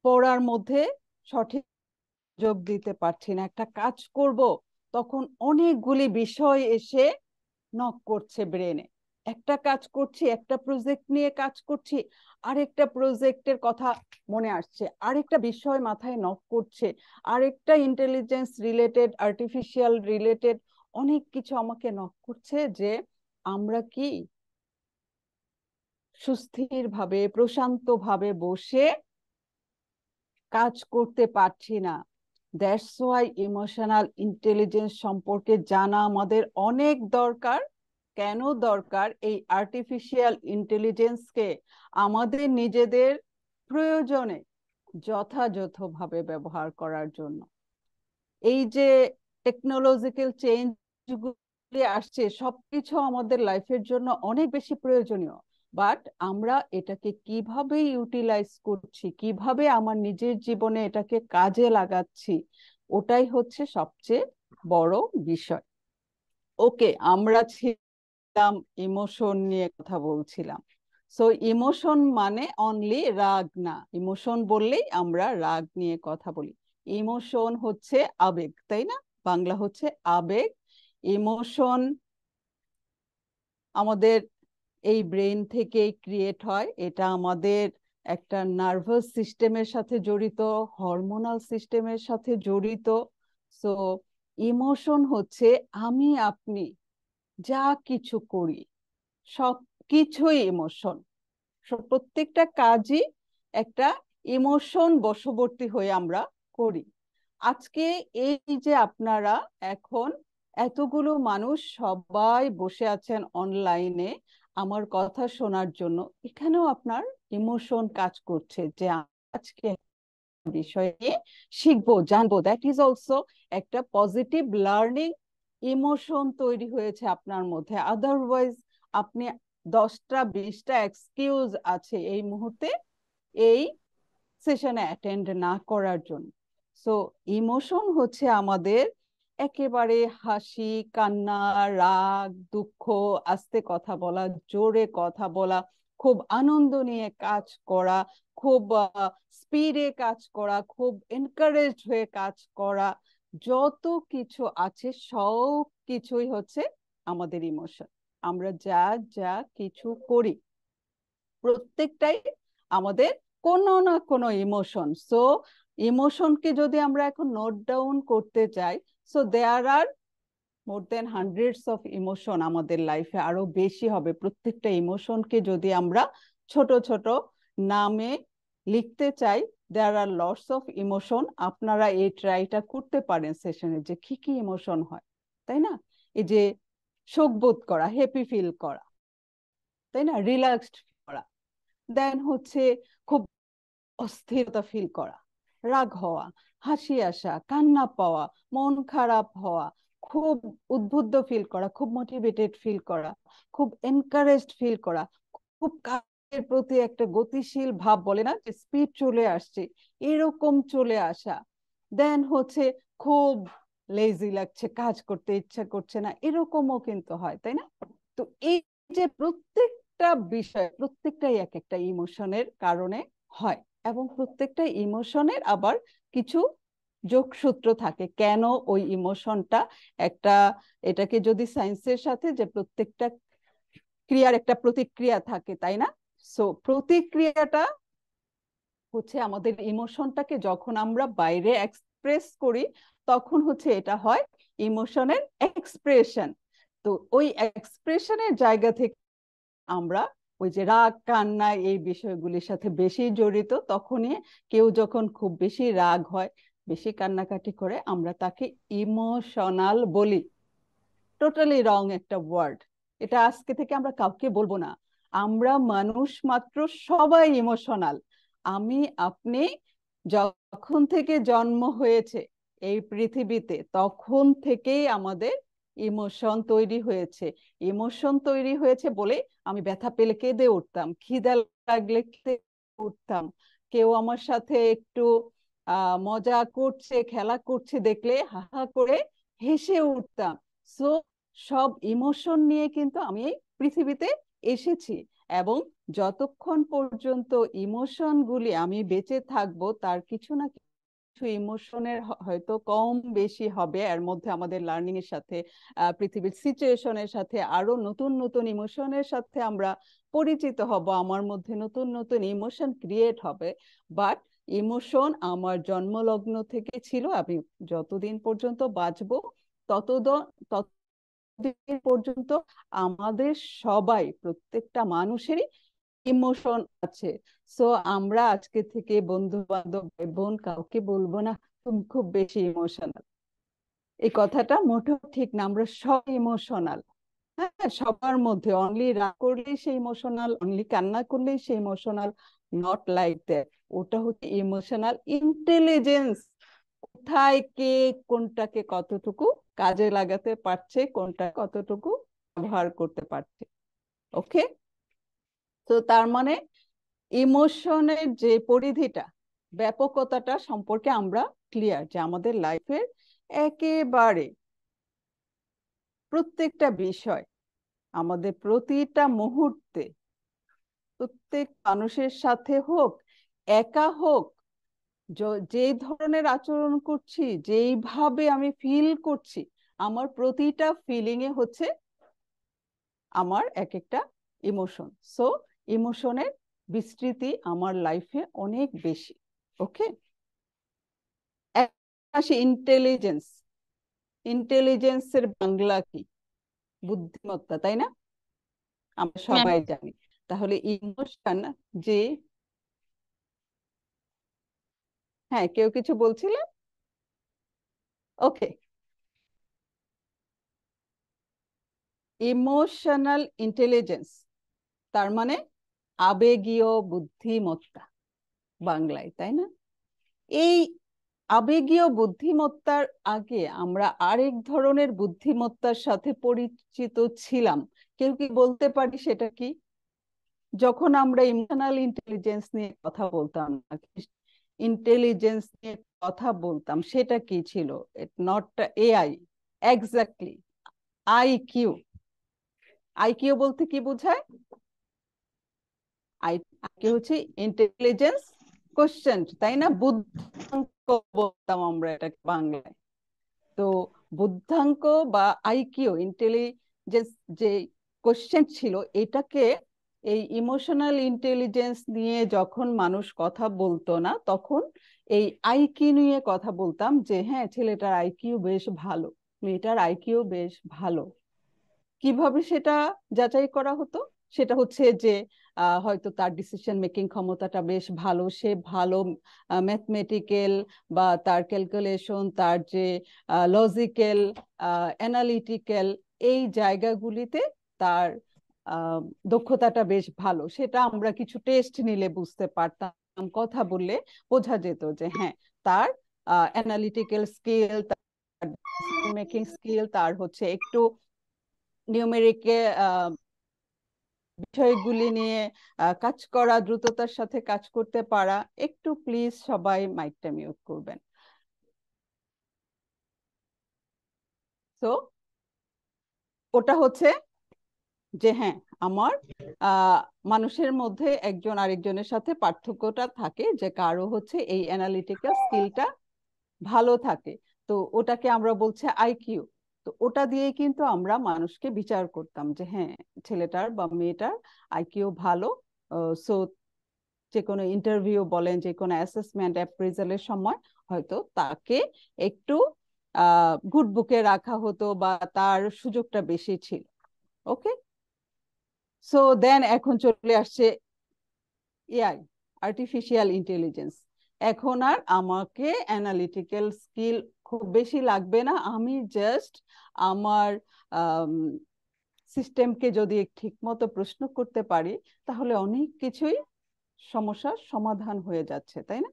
Speaker 1: পড়ার মধ্যে সঠিক যোগ দিতে পারছি না। একটা কাজ করব তখন অনেকগুলি বিষয় এসে নক করছে ব্রেনে। একটা কাজ করছি, একটা প্রজেক্ট নিয়ে কাজ করছি, আরেকটা প্রজেক্টের কথা মনে আসছে, আরেকটা বিষয় মাথায় নক করছে, আরেকটা ইন্টেলিজেন্স রিলেটেড, আর্টিফিশিয়াল রিলেটেড অনেক কিছু আমাকে নক করছে, যে আমরা কি সুস্থির ভাবে প্রশান্ত ভাবে বসে কাজ করতে পারছি না। দ্যাটস ওয়াই ইমোশনাল ইন্টেলিজেন্স সম্পর্কে জানা আমাদের অনেক দরকার। কেন দরকার? এই আর্টিফিশিয়াল ইন্টেলিজেন্সকে আমাদের নিজেদের প্রয়োজনে যথাযথভাবে ব্যবহার করার জন্য। এই যে টেকনোলজিক্যাল চেঞ্জগুলি আসছে, সবকিছু আমাদের লাইফের জন্য অনেক বেশি প্রয়োজনীয়, বাট আমরা এটাকে কিভাবে ইউটিলাইজ করছি, কিভাবে আমার নিজের জীবনে এটাকে কাজে লাগাচ্ছি, ওটাই হচ্ছে সবচেয়ে বড় বিষয়। ওকে, আমরা ছিলাম ইমোশন নিয়ে কথা বলছিলাম। সো ইমোশন মানে অনলি রাগ না, ইমোশন বললেই আমরা রাগ নিয়ে কথা বলি। ইমোশন হচ্ছে আবেগ, তাই না? বাংলা হচ্ছে আবেগ। ইমোশন আমাদের এই ব্রেন থেকেই ক্রিয়েট হয়। এটা আমাদের একটা নার্ভাস সিস্টেমের সাথে জড়িত, হরমোনাল সিস্টেমের সাথে জড়িত। সো ইমোশন হচ্ছে আমি আপনি যা কিছু করি সব কিছুই ইমোশন। প্রত্যেকটা কাজই একটা ইমোশন বশবর্তী হয়ে আমরা করি। আজকে এই যে আপনারা এখন এতগুলো মানুষ সবাই বসে আছেন অনলাইনে আমার কথা শোনার জন্য, এখানেও আপনার ইমোশন কাজ করছে যে আজকে বিষয় নিয়ে শিখবো, জানবো। দ্যাট ইজ অলসো একটা পজিটিভ লার্নিং ইমোশন তৈরি হয়েছে আপনার মধ্যে। আদারওয়াইজ আপনি 10টা 20টা এক্সকিউজ আছে এই মুহূর্তে এই সেশনে অ্যাটেন্ড না করার জন্য। সো ইমোশন হচ্ছে আমাদের একেবারে হাসি, কান্না, রাগ, দুঃখ, আস্তে কথা বলা, জোরে কথা বলা, খুব আনন্দ নিয়ে কাজ করা, খুব স্পিডে কাজ করা, খুব এনকারেজড হয়ে কাজ করা, যত কিছু আছে সব কিছুই হচ্ছে আমাদের ইমোশন। আমরা যা যা কিছু করি প্রত্যেকটাই আমাদের কোনো না কোনো ইমোশন। সো ইমোশনকে যদি আমরা এখন নোট ডাউন করতে চাই, so there are more than hundreds of emotion আমাদের লাইফে, আরো বেশি হবে। প্রত্যেকটা ইমোশনকে যদি আমরা ছোট ছোট নামে লিখতে চাই, দেয়ার আর লটস অফ ইমোশন। আপনারা এই ট্রাইটা করতে পারেন সেশনে, যে কি কি ইমোশন হয়, তাই না? এই যে শোকবোধ করা, হ্যাপি ফিল করা, তাই না? রিল্যাক্সড করা, দেন হচ্ছে খুব অস্থিরতা ফিল করা, রাগ হওয়া, হাসি আসা, কান্না পাওয়া, মন খারাপ হওয়া, খুব উদ্বুদ্ধ ফিল করা, খুব মোটিভেটেড ফিল করা, খুব এনকারেজড ফিল করা, খুব কাজের প্রতি একটা গতিশীল ভাব, বলে না যে স্পিড চলে আসছে, এরকম চলে আসা। দেন হচ্ছে খুব লেজি লাগছে, কাজ করতে ইচ্ছা করছে না, এরকমও কিন্তু হয়, তাই না? তো এই যে প্রত্যেকটা বিষয়, প্রত্যেকটাই এক একটা ইমোশনের কারণে হয়, এবং প্রত্যেকটা ইমোশনের আবার কিছু যোগসূত্র থাকে কেন ওই ইমোশনটা একটা, এটাকে যদি সায়েন্সের সাথে যে প্রত্যেকটা ক্রিয়ার একটা প্রতিক্রিয়া থাকে, তাই না? সো প্রতিক্রিয়াটা হচ্ছে আমাদের ইমোশনটাকে যখন আমরা বাইরে এক্সপ্রেস করি তখন হচ্ছে এটা হয় ইমোশনের এক্সপ্রেশন। তো ওই এক্সপ্রেশনের জায়গা থেকে আমরা ওই যে রাগ, কান্না এই বিষয়গুলির সাথে বেশি জড়িত। তখনই কেউ যখন খুব বেশি রাগ হয়, বেশি কান্নাকাটি করে, আমরা তাকে ইমোশনাল বলি। টোটালি রং একটা ওয়ার্ড। এটা আজকে থেকে আমরা কাউকে বলবো না। আমরা মানুষ মাত্র, সবাই ইমোশনাল। আমি আপনি যখন থেকে জন্ম হয়েছে এই পৃথিবীতে তখন থেকেই আমাদের ইমোশন তৈরি হয়েছে। ইমোশন তৈরি হয়েছে বলে আমি ব্যথা পেলে কেঁদে উঠতাম, খিদা লাগলে কেঁদে উঠতাম, কেউ আমার সাথে একটু মজা করছে, খেলা করছে দেখলে হা হা করে হেসে উঠতাম। সো সব ইমোশন নিয়ে কিন্তু আমি এই পৃথিবীতে এসেছি, এবং যতক্ষণ পর্যন্ত ইমোশন গুলি আমি বেঁচে থাকবো তার কিছু না কিছু ইমোশনের হয়তো কম বেশি হবে, এর মধ্যে আমাদের লার্নিং এর সাথে পৃথিবীর সিচুয়েশনের সাথে আরো নতুন নতুন ইমোশনের সাথে আমরা পরিচিত হব, আমার মধ্যে নতুন নতুন ইমোশন ক্রিয়েট হবে। বাট ইমোশন আমার জন্মলগ্ন থেকে ছিল, আমি যতদিন পর্যন্ত বাঁচবো ততদিন পর্যন্ত আমাদের সবাই, প্রত্যেকটা মানুষেরই ইমোশন আছে। সো আমরা আজকে থেকে বন্ধু বান্ধব ভাই বোন কাউকে বলবো না তুমি খুব বেশি ইমোশনাল, এই কথাটা মোটেও ঠিক না। আমরা সব ইমোশনাল, হ্যাঁ, সবার মধ্যে। অনলি রাগ করলেই সে ইমোশনাল, অনলি কান্না করলেই সে ইমোশনাল, নট লাইক দ্যাট। ওটা হচ্ছে ইমোশনাল ইন্টেলিজেন্স, কোথায় কে কোনটাকে কতটুকু কাজে লাগাতে পারছে, কোনটা কতটুকু ব্যবহার করতে পারছে। ওকে, তো তার মানে ইমোশনের যে পরিধিটা, ব্যাপকতাটা সম্পর্কে আমরা ক্লিয়ার, যে আমাদের লাইফের একেবারে প্রত্যেকটা বিষয়, আমাদের প্রতিটা মুহূর্তে, প্রত্যেক মানুষের সাথে হোক, একা হোক, যে ধরনের আচরণ করছি, যেইভাবে আমি ফিল করছি, আমার প্রতিটা ফিলিং এ হচ্ছে আমার এক একটা ইমোশন। সো ইমোশনের বিস্তৃতি আমার লাইফে অনেক বেশি। ওকে, আসি ইন্টেলিজেন্স। ইন্টেলিজেন্সের বাংলা কি? বুদ্ধিমত্তা, তাই না? আমরা সবাই জানি। তাহলে ইমোশন যে, হ্যাঁ কেউ কিছু বলছিলেন? ওকে, ইমোশনাল ইন্টেলিজেন্স তার মানে আবেগীয় বুদ্ধিমত্তা বাংলায়, তাই না? এই আবেগীয় বুদ্ধিমত্তার আগে আমরা আরেক ধরনের বুদ্ধিমত্তার সাথে পরিচিত ছিলাম, কেউ কি বলতে পারি সেটা কি? যখন আমরা ইমোশনাল ইন্টেলিজেন্স নিয়ে কথা বলতাম, ইন্টেলিজেন্স নিয়ে কথা বলতাম, সেটা কি ছিল? Not AI, exactly IQ. IQ বলতে কি বোঝায়? আইকিউ হচ্ছে ইন্টেলিজেন্স কোশ্চেন, তাই না? বুদ্ধাঙ্ক বলতাম আমরা এটাকে বাংলায়। তো বুদ্ধাঙ্ক বা আইকিউ, ইন্টেলিজেন্স যে কোশ্চেন ছিল, এটাকে এই ইমোশনাল ইন্টেলিজেন্স নিয়ে যখন মানুষ কথা বলতো না, তখন এই আইকিউ নিয়ে কথা বলতাম, যে হ্যাঁ ছেলেটার আইকিউ বেশ ভালো, মেয়েটার আইকিউ বেশ ভালো। কিভাবে সেটা যাচাই করা হতো? সেটা হচ্ছে যে হয়তো তার ডিসিশন মেকিং ক্ষমতাটা বেশ ভালো, সে ভালো ম্যাথমেটিক্যাল বা তার ক্যালকুলেশন, তার যে লজিক্যাল, অ্যানালিটিক্যাল, এই জায়গাগুলিতে তার দক্ষতাটা বেশ ভালো। সেটা আমরা কিছু টেস্ট নিলে বুঝতে পারতাম, কথা বললে বোঝা যেত যে হ্যাঁ তার অ্যানালিটিক্যাল স্কিল, তার মেকিং স্কিল, তার হচ্ছে একটু নিউমেরিকে বিষয়গুলি নিয়ে কাজ করা, দ্রুততার সাথে কাজ করতে পারা। একটু প্লিজ সবাই মাইকটা মিউট করবেন। তো ওটা হচ্ছে যে হ্যাঁ আমার মানুষের মধ্যে একজন আরেকজনের সাথে পার্থক্যটা থাকে, যে কারো হচ্ছে এই অ্যানালিটিক্যাল স্কিলটা ভালো থাকে, তো ওটাকে আমরা বলছি আইকিউ। তো ওটা দিয়ে কিন্তু আমরা মানুষকে বিচার করতাম যে হ্যাঁ ছেলেটার বা মেয়েটার আইকিউ ভালো। সো যে কোনো ইন্টারভিউ বলেন, যে কোনো অ্যাসেসমেন্ট অ্যাপ্রেজালের সময় হয়তো তাকে একটু গুড বুকে রাখা হতো, বা তার সুযোগটা বেশি ছিল। ওকে, সো দেন এখন চলে আসছে এআই, আর্টিফিশিয়াল ইন্টেলিজেন্স। এখন আর আমাকে অ্যানালিটিক্যাল স্কিল খুব বেশি লাগবে না, আমি জাস্ট আমার সিস্টেমকে যদি ঠিক মতো প্রশ্ন করতে পারি, তাহলে অনেক কিছুই সমস্যার সমাধান হয়ে যাচ্ছে, তাই না?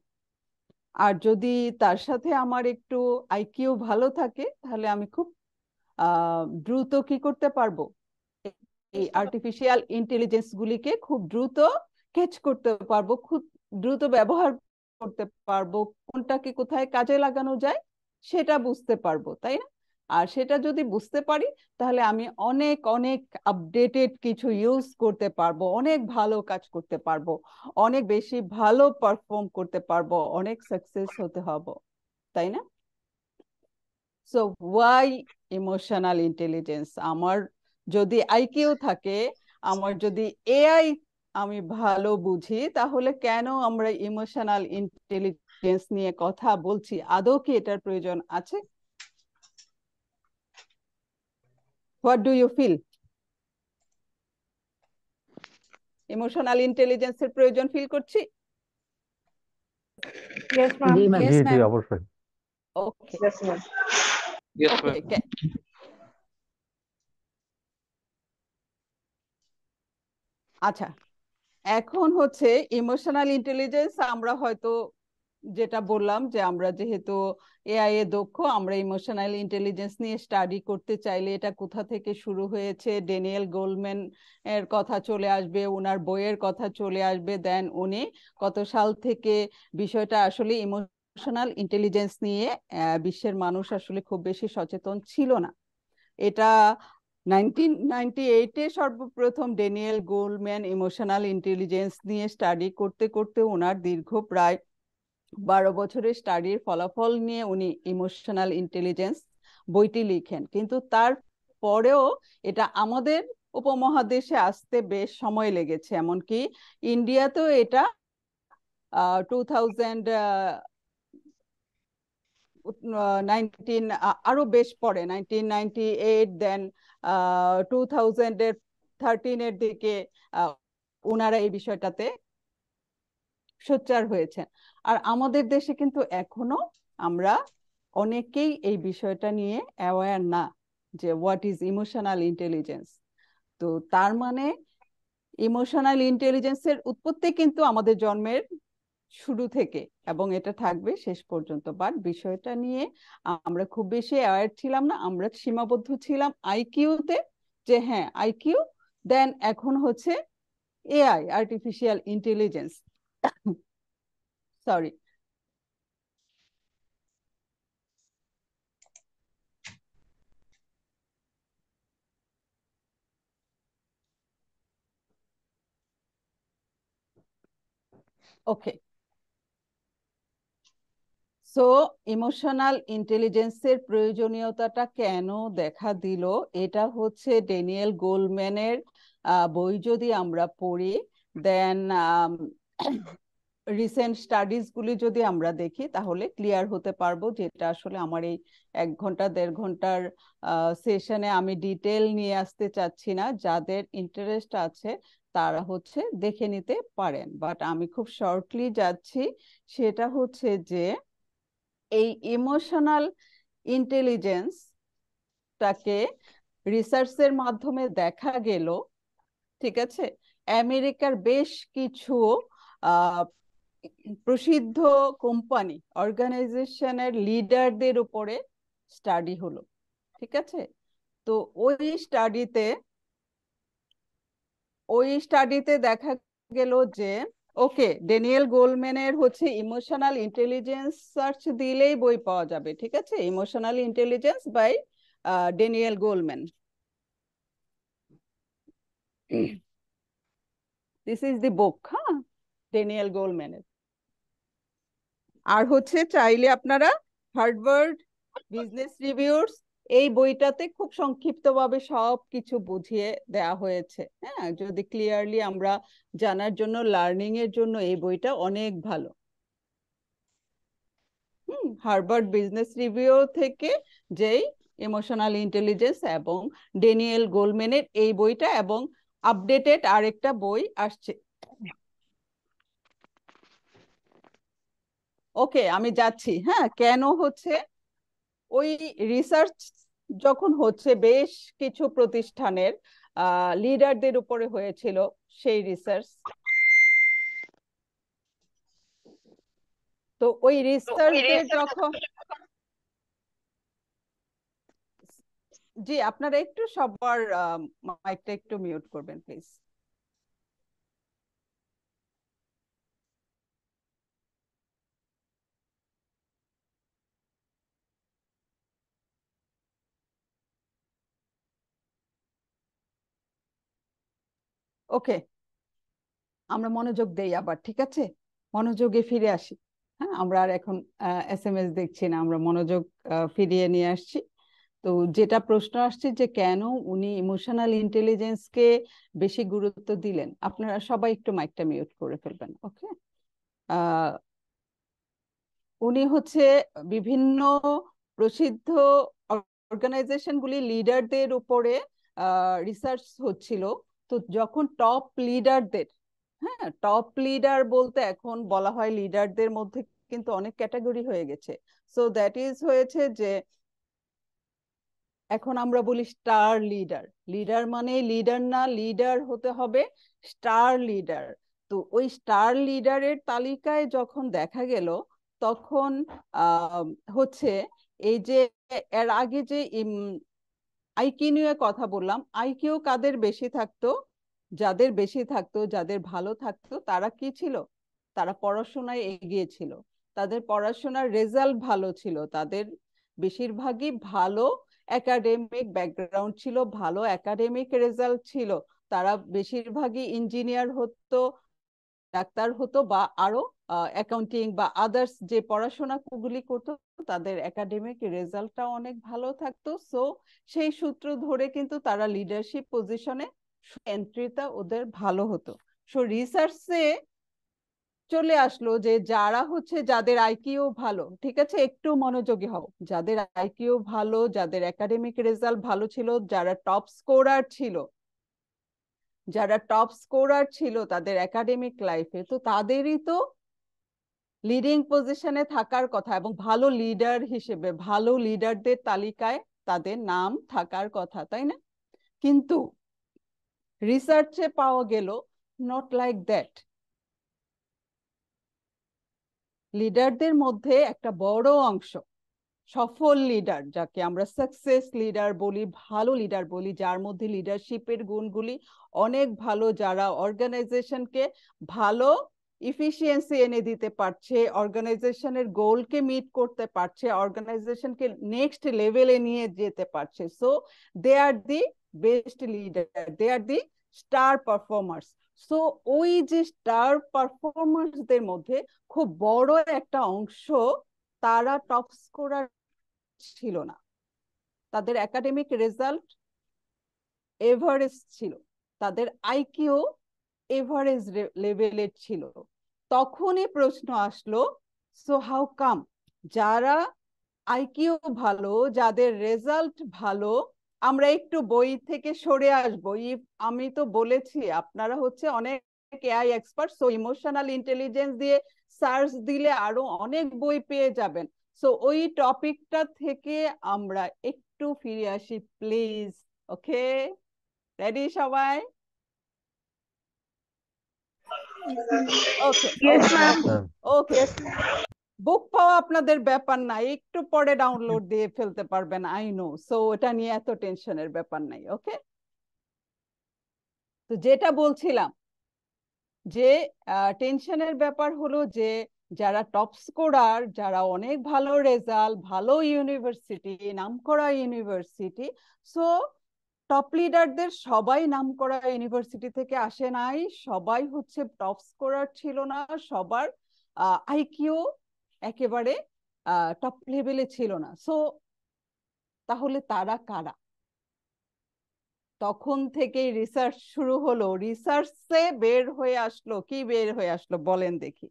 Speaker 1: আর যদি তার সাথে আমার একটু আইকিউ ভালো থাকে, তাহলে আমি খুব দ্রুত কি করতে পারবো, এই আর্টিফিশিয়াল ইন্টেলিজেন্স গুলিকে খুব দ্রুত ক্যাচ করতে পারবো, খুব দ্রুত ব্যবহার করতে পারবো, কোনটাকে কোথায় কাজে লাগানো যায় সেটা বুঝতে পারবো, তাই না? আর সেটা যদি বুঝতে পারি, তাহলে আমি অনেক অনেক আপডেটেড কিছু ইউজ করতে পারবো, অনেক ভালো কাজ করতে পারবো, অনেক বেশি ভালো পারফর্ম করতে পারবো, অনেক সাকসেস হতে তাই না? So why emotional intelligence? আমার যদি আইকিউ থাকে, আমার যদি এআই আমি ভালো বুঝি, তাহলে কেন আমরা ইমোশনাল ইন্টেলিজেন্স নিয়ে কথা বলছি? আদৌ কি এটার প্রয়োজন আছে? What do you feel? Emotional ইন্টেলিজেন্সের প্রয়োজন ফিল করছি?
Speaker 5: Yes, ma'am.
Speaker 4: জি ম্যাম।
Speaker 5: Yes,
Speaker 12: জি
Speaker 5: ma'am.
Speaker 12: অবশ্যই।
Speaker 1: ওকে
Speaker 5: Yes, ma'am.
Speaker 11: Yes,
Speaker 1: ওকে, আচ্ছা, এখন হচ্ছে ইমোশনাল ইন্টেলিজেন্স আমরা হয়তো যেটা বললাম যে আমরা যেহেতু এআই এ দক্ষ, আমরা ইমোশনাল ইন্টেলিজেন্স নিয়ে স্টাডি করতে চাইলে এটা কোথা থেকে শুরু হয়েছে, ড্যানিয়েল গোল্ডম্যান এর কথা চলে আসবে, ওনার বইয়ের কথা চলে আসবে, দেন উনি কত সাল থেকে বিষয়টা আসলে ইমোশনাল ইন্টেলিজেন্স নিয়ে বিশ্বের মানুষ আসলে খুব বেশি সচেতন ছিল না। এটা 1998-এ সর্বপ্রথম ড্যানিয়েল গোল্ডম্যান ইমোশনাল ইন্টেলিজেন্স নিয়ে স্টাডি করতে করতে ওনার দীর্ঘ প্রায় 12 বছরের স্টাডির ফলাফল নিয়ে উনি ইমোশনাল ইন্টেলিজেন্স বইটি লিখেন। কিন্তু তার পরেও এটা আমাদের উপমহাদেশে আসতে বেশ সময় লেগেছে, এমনকি ইন্ডিয়াতেও এটা 2019 আরো বেশ পরে 1998, দেন 2013-এর দিকে ওনারা এই বিষয়টাতে সোচ্চার হয়েছেন। আর আমাদের দেশে কিন্তু এখনো আমরা অনেকেই এই বিষয়টা নিয়ে অ্যাওয়্যার না যে হোয়াট ইজ ইমোশনাল ইন্টেলিজেন্স। তো তার মানে ইমোশনাল ইন্টেলিজেন্সের উৎপত্তি কিন্তু আমাদের জন্মের শুরু থেকে, এবং এটা থাকবে শেষ পর্যন্ত। বাট বিষয়টা নিয়ে আমরা খুব বেশি অ্যাওয়্যার ছিলাম না, আমরা সীমাবদ্ধ ছিলাম আইকিউতে, যে হ্যাঁ আইকিউ, দেন এখন হচ্ছে এআই, আর্টিফিশিয়াল ইন্টেলিজেন্স। সরি, ওকে। সো ইমোশনাল ইন্টেলিজেন্সের প্রয়োজনীয়তাটা কেন দেখা দিল, এটা হচ্ছে ড্যানিয়েল গোল্ডম্যানের বই যদি আমরা পড়ি, দেন রিসেন্ট স্টাডিজ গুলি যদি আমরা দেখি, তাহলে ক্লিয়ার হতে পারবো, যেটা আসলে আমার এই 1 ঘন্টা 1.5 ঘন্টার সেশনে আমি ডিটেল নিয়ে আসতে চাচ্ছি না। যাদের ইন্টারেস্ট আছে তারা হচ্ছে দেখে নিতে পারেন, বাট আমি খুব শর্টলি যাচ্ছি। সেটা হচ্ছে যে এই ইমোশনাল ইন্টেলিজেন্সটাকে রিসার্চের মাধ্যমে দেখা গেল, ঠিক আছে, আমেরিকার বেশ কিছু প্রসিদ্ধ কোম্পানি অর্গানাইজেশনের লিডারদের উপরে স্টাডি হলো, ঠিক আছে। তো ওই স্টাডিতে দেখা গেল যে ওকে, ড্যানিয়েল গোল্ডম্যানের হচ্ছে ইমোশনাল ইন্টেলিজেন্স সার্চ দিলেই বই পাওয়া যাবে, ঠিক আছে, emotional intelligence by Daniel Goleman. This is the book, হ্যাঁ, ড্যানিয়েল গোল্ডম্যানের। আর হচ্ছে চাইলে আপনারা হার্ভার্ড বিজনেস রিভিউস, এই বইটাতে খুব সংক্ষিপ্তভাবে সব কিছু বুঝিয়ে দেয়া হয়েছে। হ্যাঁ, যদি ক্লিয়ারলি আমরা জানার জন্য, লার্নিং এর জন্য এই বইটা অনেক ভালো। হার্ভার্ড বিজনেস রিভিউ থেকে যেই ইমোশনাল ইন্টেলিজেন্স এবং ড্যানিয়েল গোল্ডম্যানের এই বইটা, এবং আপডেটেড আরেকটা বই আসছে। ওকে, আমি যাচ্ছি। হ্যাঁ, কেন হচ্ছে ওই রিসার্চ যখন হচ্ছে বেশ কিছু প্রতিষ্ঠানের লিডারদের উপরে হয়েছিল সেই রিসার্চ, তো ওই রিসার্চদের যখন, জি আপনারা একটু সবার মাইকটা একটু মিউট করবেন প্লিজ। ওকে, আমরা মনোযোগ দেই আবার, ঠিক আছে, মনোযোগে ফিরে আসি। হ্যাঁ, আমরা আর এখন SMS দেখছি না, আমরা মনোযোগ ফিরিয়ে নিয়ে আসছি। তো যেটা প্রশ্ন আসছে যে কেন উনি ইমোশনাল ইন্টেলিজেন্সকে বেশি গুরুত্ব দিলেন, আপনারা সবাই একটু মাইকটা মিউট করে ফেলবেন, ওকে? উনি হচ্ছে বিভিন্ন প্রসিদ্ধ অর্গানাইজেশনগুলি লিডারদের উপরে রিসার্চ হচ্ছিল। তো যখন টপ লিডারদের, হ্যাঁ টপ লিডার বলতে এখন বলা হয় লিডারদের মধ্যে কিন্তু অনেক ক্যাটাগরি হয়ে গেছে। সো দ্যাট ইজ হয়েছে যে এখন আমরা বলি স্টার লিডার। লিডার মানে লিডার না, লিডার হতে হবে স্টার লিডার। তো ওই স্টার লিডারের তালিকায় যখন দেখা গেল তখন হচ্ছে এই যে এর আগে যে আইকিউ নিয়ে কথা বললাম, আইকিউ কাদের বেশি থাকতো? যাদের বেশি থাকতো, যাদের ভালো থাকতো, তারা কি ছিল? তারা পড়াশোনায় এগিয়ে ছিল, তাদের পড়াশোনার রেজাল্ট ভালো ছিল, তাদের বেশিরভাগই ভালো একাডেমিক ব্যাকগ্রাউন্ড ছিল, ভালো একাডেমিক রেজাল্ট ছিল, তারা বেশিরভাগই ইঞ্জিনিয়ার হতো, ডাক্তার হতো, বা আরো অ্যাকাউন্টিং বা আদার্স যে পড়াশোনাগুলি করতো তাদের একাডেমিক রেজাল্টটা অনেক ভালো থাকতো। সো সেই সূত্র ধরে কিন্তু তারা লিডারশিপ পজিশনে এন্ট্রিটা ওদের ভালো হতো। সো রিসার্চে চলে আসলো যে যারা হচ্ছে যাদের আইকিউ ভালো, ঠিক আছে একটু মনোযোগী হও, যাদের আইকিউ ভালো, যাদের একাডেমিক রেজাল্ট ভালো ছিল, যারা টপ স্কোরার ছিল, যারা টপ স্কোরার ছিল তাদের একাডেমিক লাইফে, তো তাদেরই তো লিডিং পজিশনে থাকার কথা এবং ভালো লিডার হিসেবে ভালো লিডারদের তালিকায় তাদের নাম থাকার কথা, তাই না? কিন্তু রিসার্চে পাওয়া গেল নট লাইক দ্যাট। লিডারদের মধ্যে একটা বড় অংশ, সফল লিডার যাকে আমরা সাকসেস লিডার বলি, ভালো লিডার বলি, যার মধ্যে লিডারশিপের গুণগুলি অনেক ভালো, যারা অর্গানাইজেশনকে ভালো ইফিসিয়েন্সি এনে দিতে পারছে, অর্গানাইজেশনের গোলকে মিট করতে পারছে, অর্গানাইজেশনকে নেক্সট লেভেলে নিয়ে যেতে পারছে। So they are the best leader, they are the star performers. So ওই যে স্টার পারফর্মার্সদের মধ্যে খুব বড় একটা অংশ তারা টপ স্কোরার ছিল না, তাদের একাডেমিক রেজাল্ট এভারেজ ছিল, তাদের আইকিউ এভারেজ লেভেলের ছিল। তখনই প্রশ্ন আসলো, সো হাউ কাম যারা আইকিউ ভালো, যাদের রেজাল্ট ভালো, আমরা একটু বই থেকে সরে আসবো। আমি তো বলেছি আপনারা হচ্ছে অনেক AI expert, so emotional intelligence দিয়ে সার্চ দিলে আরো অনেক বই পেয়ে যাবেন। সো ওই টপিকটা থেকে আমরা একটু ফিরে আসি প্লিজ। ওকে, রেডি সবাই? ওকে ওকে, বুক পাওয়া আপনাদের ব্যাপার নাই, একটু পরে ডাউনলোড দিয়ে ফেলতে পারবেন, আই নো। সো এটা নিয়ে এত টেনশনের ব্যাপার নাই। ওকে, তো যেটা বলছিলাম যে টেনশনের ব্যাপার হলো যে যারা টপ স্কোরার, যারা অনেক ভালো রেজাল্ট, ভালো ইউনিভার্সিটি, নামকরা ইউনিভার্সিটি, সো টপ লিডারদের সবাই নামকরা ইউনিভার্সিটি থেকে আসে নাই, সবাই হচ্ছে টপ স্কোরার ছিল না, সবার আইকিউ একেবারে টপ লেভেলে ছিল না। সো তাহলে তারা কারা? তখন থেকেই রিসার্চ শুরু হলো, রিসার্চে বের হয়ে আসলো, কি বের হয়ে আসলো বলেন দেখি,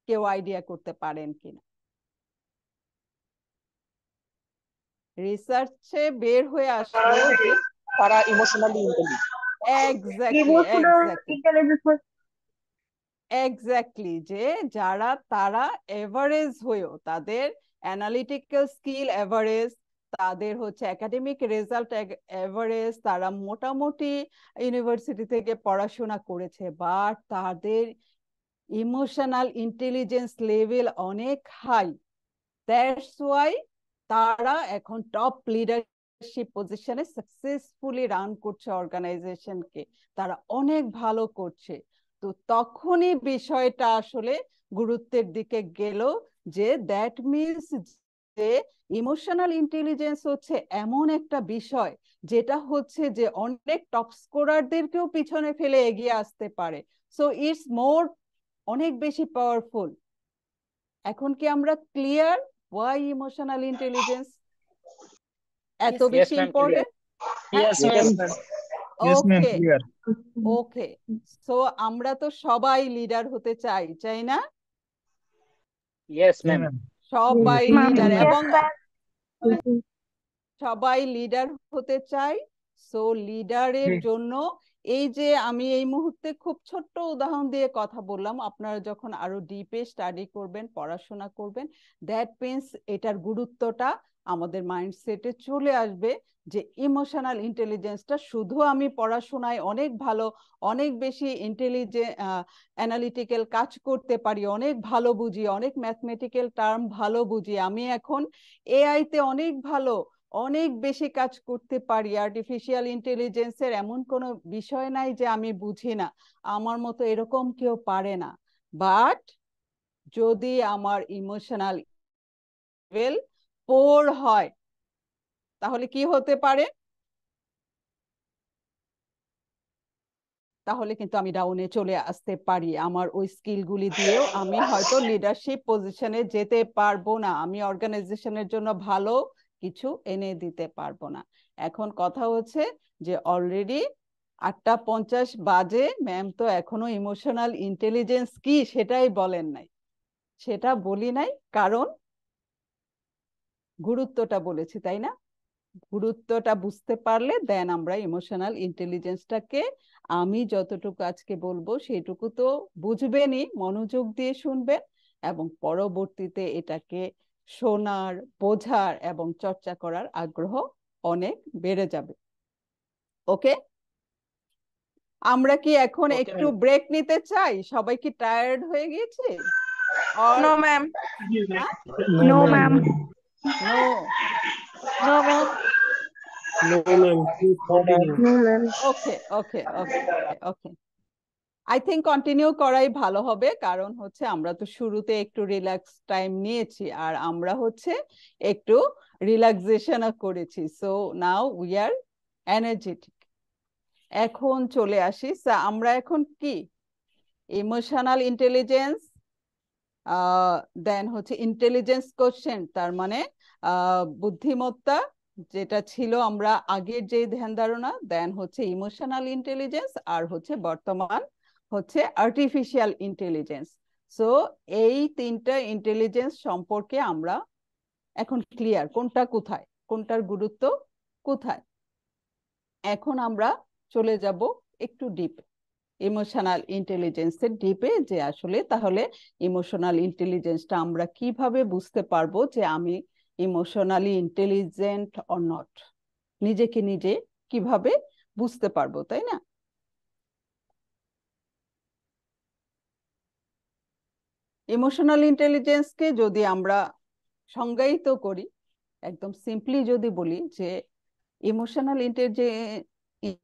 Speaker 1: কেউ আইডিয়া করতে পারেন কিনা? রিসার্চে বের হয়ে আসলো যে
Speaker 5: তারা ইমোশনালি
Speaker 1: এক্স্যাক্টলি যে যারা তারা এভারেজ হয়েও, তাদের অ্যানালিটিক্যাল স্কিল এভারেজ, তাদের হচ্ছে একাডেমিক রেজাল্ট এভারেজ, তারা মোটামুটি ইউনিভার্সিটি থেকে পড়াশোনা করেছে, বাট তাদের ইমোশনাল ইন্টেলিজেন্স লেভেল অনেক হাই। দ্যাটস ওয়াই তারা এখন টপ লিডারশিপ পজিশনে সাকসেসফুলি রান করছে অর্গানাইজেশনকে, তারা অনেক ভালো করছে। তো তখনই বিষয়টা আসলে গুরুত্বের দিকে গেল যে দ্যাট মিনস যে ইমোশনাল ইন্টেলিজেন্স হচ্ছে এমন একটা বিষয় যেটা হচ্ছে যে অনেক টপ স্কোরারদেরকেও পিছনে ফেলে এগিয়ে আসতে পারে। সো ইটস মোর, অনেক বেশি পাওয়ারফুল। এখন কি আমরা ক্লিয়ার ওয়াই ইমোশনাল ইন্টেলিজেন্স এত
Speaker 5: Yes,
Speaker 1: বেশি
Speaker 5: ma'am,
Speaker 1: important?
Speaker 5: Yes, ma'am.
Speaker 6: Yes, ma'am,
Speaker 1: ওকে
Speaker 6: clear.
Speaker 1: ওকে, সো আমরা তো সবাই লিডার হতে চাই, চাই না?
Speaker 5: Yes,
Speaker 6: Yeah,
Speaker 5: ma'am.
Speaker 6: ma'am.
Speaker 1: সবাই
Speaker 4: Ma'am.
Speaker 1: লিডার,
Speaker 4: Yes,
Speaker 1: এবং সবাই লিডার হতে চাই। সো লিডারের
Speaker 6: হুম।
Speaker 1: জন্য এই যে আমি এই মুহূর্তে খুব ছোট্ট উদাহরণ দিয়ে কথা বললাম, আপনারা যখন আরো ডিপে স্টাডি করবেন, পড়াশোনা করবেন, দ্যাট মিন্স এটার গুরুত্বটা আমাদের মাইন্ডসেটে চলে আসবে যে ইমোশনাল ইন্টেলিজেন্সটা শুধু আমি পড়াশোনায় অনেক ভালো, অনেক বেশি অ্যানালিটিক্যাল কাজ করতে পারি, অনেক ভালো বুঝি, অনেক ম্যাথমেটিক্যাল টার্ম ভালো বুঝি, আমি এখন এআই তে অনেক ভালো, অনেক বেশি কাজ করতে পারি, আর্টিফিশিয়াল ইন্টেলিজেন্সের এমন কোনো বিষয় নাই যে আমি বুঝি না, আমার মতো এরকম কেউ পারে না। বাট যদি আমার ইমোশনাল লেভেল পোর হয় তাহলে কি হতে পারে? তাহলে কিন্তু আমি ডাউনে চলে আসতে পারি, আমার ওই স্কিলগুলি দিয়েও আমি হয়তো লিডারশিপ পজিশনে যেতে পারবো না, আমি অর্গানাইজেশনের জন্য ভালো কিছু এনে দিতে পারবো না। এখন কথা হচ্ছে যে অলরেডি 8:50 বাজে, ম্যাম তো এখনো ইমোশনাল ইন্টেলিজেন্স কি সেটাই বলেন নাই। সেটা বলি নাই কারণ গুরুত্বটা বলেছি, তাই না? গুরুত্বটা বুঝতে পারলে দেন আমরা ইমোশনাল ইন্টেলিজেন্সটাকে, আমি যতটুকু আজকে বলবো সেইটুকু তো বুঝবেনই, মনোযোগ দিয়ে শুনবেন এবং পরবর্তীতে এটাকে শোনার, বোঝার এবং চর্চা করার আগ্রহ অনেক বেড়ে যাবে। ওকে, আমরা কি এখন
Speaker 5: Okay,
Speaker 1: একটু
Speaker 5: ma'am.
Speaker 1: ব্রেক নিতে চাই? সবাই কি টায়ার্ড হয়ে গেছে?
Speaker 4: No, ma'am.
Speaker 5: No,
Speaker 4: No, ma'am.
Speaker 1: No
Speaker 4: No, ma'am.
Speaker 5: No, ma'am. Please continue.
Speaker 4: No, ma'am.
Speaker 1: Okay okay okay okay, I think continue করাই ভালো হবে, কারণ হচ্ছে আমরা তো শুরুতে একটু রিল্যাক্স টাইম নিয়েছি আর আমরা হচ্ছে একটু রিল্যাক্সেশনও করেছি। So now we are energetic. এখন চলে আসি, আমরা এখন কি ইমোশনাল ইন্টেলিজেন্স, দেন হচ্ছে ইন্টেলিজেন্স কোশ্চেন, তার মানে বুদ্ধিমত্তা যেটা ছিল আমরা আগের যে ধ্যান ধারণা, দেন হচ্ছে ইমোশনাল ইন্টেলিজেন্স, আর হচ্ছে বর্তমান হচ্ছে আর্টিফিশিয়াল ইন্টেলিজেন্স। সো এই তিনটা ইন্টেলিজেন্স সম্পর্কে আমরা এখন ক্লিয়ার, কোনটা কোথায়, কোনটার গুরুত্ব কোথায়। এখন আমরা চলে যাব একটু ডিপে, ইমোশনাল ইন্টেলিজেন্সের ডিপে, যে আসলে তাহলে ইমোশনাল ইন্টেলিজেন্সটা আমরা কিভাবে বুঝতে পারবো যে আমি ইমোশনালি ইন্টেলিজেন্ট অর নট, নিজেকে নিজে কিভাবে বুঝতে পারবো, তাই না? ইমোশনাল ইন্টেলিজেন্সকে যদি আমরা সংজ্ঞায়িত করি, একদম সিম্পলি যদি বলি যে ইমোশনাল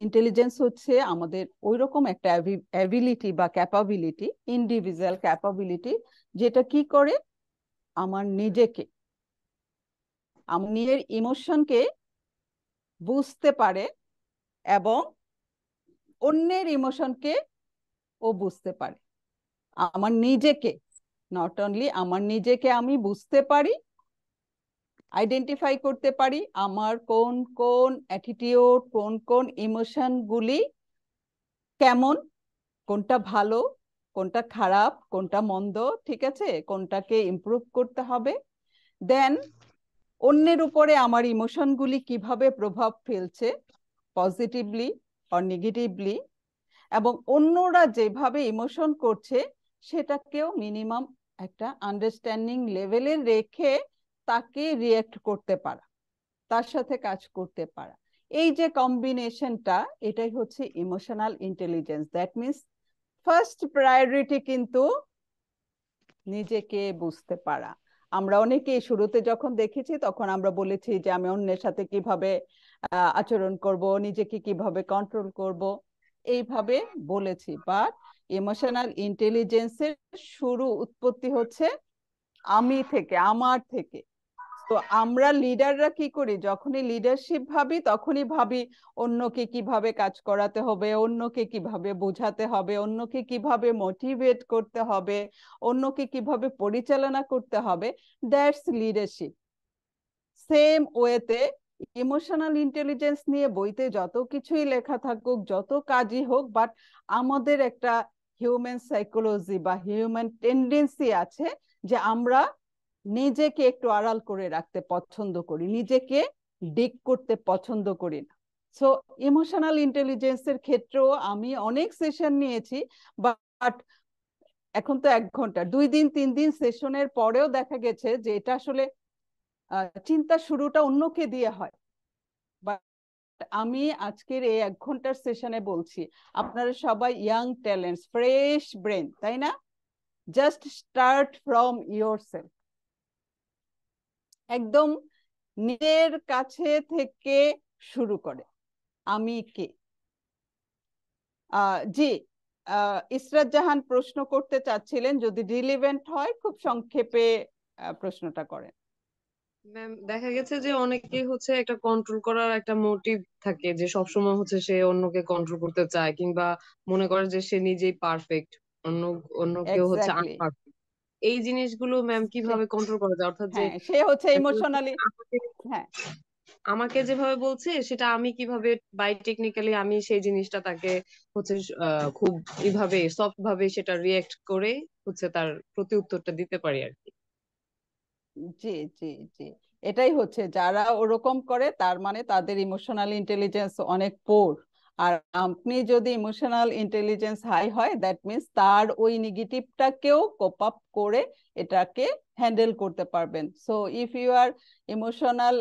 Speaker 1: ইন্টেলিজেন্স হচ্ছে আমাদের ওইরকম একটা অ্যাবিলিটি বা ক্যাপাবিলিটি, ইন্ডিভিজুয়াল ক্যাপাবিলিটি, যেটা কি করে আমার নিজেকে, আমার নিজের ইমোশনকে বুঝতে পারে এবং অন্যের ইমোশনকে ও বুঝতে পারে। আমার নিজেকে, নট অনলি আমার নিজেকে আমি বুঝতে পারি, আইডেন্টিফাই করতে পারি আমার কোন কোন অ্যাটিটিউড, কোন কোন ইমোশন গুলি কেমন, কোনটা ভালো, কোনটা খারাপ, কোনটা মন্দ, ঠিক আছে, কোনটাকে ইমপ্রুভ করতে হবে। দেন অন্যের উপরে আমার ইমোশনগুলি কিভাবে প্রভাব ফেলছে, পজিটিভলি অর নেগেটিভলি, এবং অন্যরা যেভাবে ইমোশন করছে সেটাকেও মিনিমাম একটা আন্ডারস্ট্যান্ডিং লেভেলে রেখে তাকে রিয়েক্ট করতে পারা, তার সাথে কাজ করতে পারা। এই যে কম্বিনেশনটা, এটাই হচ্ছে emotional intelligence. That means first priority কিন্তু নিজেকে বুঝতে পারা। আমরা অনেকেই শুরুতে যখন দেখেছি তখন আমরা বলেছি যে আমি অন্যের সাথে কিভাবে আচরণ করব, নিজেকে কিভাবে কন্ট্রোল করব, এইভাবে বলেছি। বাট ইমোশনাল ইন্টেলিজেন্সের শুরু উৎপত্তি হচ্ছে আমি থেকে, আমার থেকে। তো তো আমরা লিডাররা কি করি, যখনই লিডারশিপ ভাবি তখনই ভাবি অন্যকে কিভাবে কাজ করাতে হবে, অন্যকে কিভাবে বোঝাতে হবে, অন্যকে কিভাবে মোটিভেট করতে হবে, অন্যকে কিভাবে পরিচালনা করতে হবে। That's leadership. সেম ওয়েতে ইমোশনাল ইন্টেলিজেন্স নিয়ে বইতে যত কিছুই লেখা থাকুক, যত কাজই হোক, বাট আমাদের একটা হিউম্যান সাইকোলজি বা হিউম্যান টেন্ডেন্সি আছে যে আমরা নিজেকে একটু আড়াল করে রাখতে পছন্দ করি, নিজেকে ডিক করতে পছন্দ করি না। সো ইমোশনাল ইন্টেলিজেন্সের ক্ষেত্রেও আমি অনেক সেশন নিয়েছি, বাট এখন তো 1 ঘন্টা 2 দিন 3 দিন সেশনের পরেও দেখা গেছে যে এটা আসলে চিন্তা শুরুটা অন্যকে দিয়ে হয়। আমি আজকের এই 1 ঘন্টার সেশনে বলছি আপনারা সবাই ইয়াং ট্যালেন্টস, ফ্রেশ ব্রেন, তাই না? Just start from yourself. একদম নিজের কাছে থেকে শুরু করে। আমি কে? জি, ইসরাত জাহান প্রশ্ন করতে চাচ্ছিলেন, যদি রিলেভেন্ট হয় খুব সংক্ষেপে প্রশ্নটা করেন।
Speaker 12: ম্যাম, দেখা গেছে যে অনেকে হচ্ছে একটা কন্ট্রোল করার একটা মোটিভ থাকে, যে সবসময় হচ্ছে সে অন্যকে কন্ট্রোল করতে চায়, কিংবা মনে করে যে সে নিজেই পারফেক্ট, অন্য অন্য কেউ হচ্ছে
Speaker 1: এক্স্যাক্টলি।
Speaker 12: আনপারফেক্ট। এই জিনিসগুলো ম্যাম কিভাবে কন্ট্রোল করা যায়? অর্থাৎ যে
Speaker 1: হ্যাঁ, সে হচ্ছে
Speaker 12: দেখা যাচ্ছে
Speaker 1: ইমোশনালি,
Speaker 12: আমাকে
Speaker 1: হ্যাঁ
Speaker 12: আমাকে যেভাবে বলছে সেটা আমি কিভাবে বাই টেকনিক্যালি আমি সেই জিনিসটা তাকে হচ্ছে খুব এইভাবে সফট ভাবে সেটা রিয়েক্ট করে হচ্ছে তার প্রতি উত্তরটা দিতে পারি আর কি।
Speaker 1: জি জি জি, এটাই হচ্ছে যারা ওরকম করে তার মানে তাদের ইমোশনাল ইন্টেলিজেন্স অনেক পোর। আর আপনি যদি ইমোশনাল ইন্টেলিজেন্স হাই হয়, দ্যাট মিন্স তার ওই নেগেটিভটাকেও কোপ আপ করে এটাকে হ্যান্ডেল করতে পারবেন। So if you are emotional,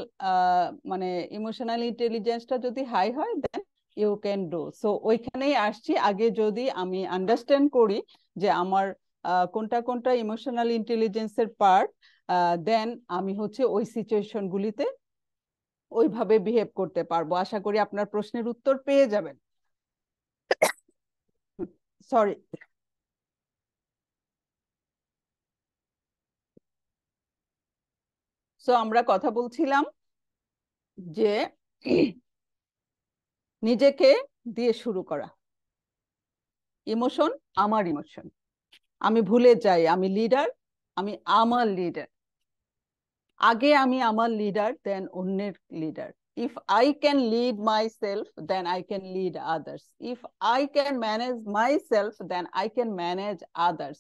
Speaker 1: মানে ইমোশনাল ইন্টেলিজেন্সটা যদি হাই হয়, then you can do. So ওইখানেই আসছি, আগে যদি আমি আন্ডারস্ট্যান্ড করি যে আমার কোনটা কোনটা ইমোশনাল ইন্টেলিজেন্সের পার্ট, দেন আমি হচ্ছে ওই সিচুয়েশন গুলিতে ওইভাবে বিহেভ করতে পারবো। আশা করি আপনার প্রশ্নের উত্তর পেয়ে যাবেন। সরি। সো আমরা কথা বলছিলাম যে নিজেকে দিয়ে শুরু করা। ইমোশন, আমার ইমোশন, আমি ভুলে যাই আমি লিডার, আমি আমার লিডার। আগে আমি আমার লিডার, দেন অন্যের leader. If I can lead myself, then I can lead others. If I can manage myself, then I can manage others.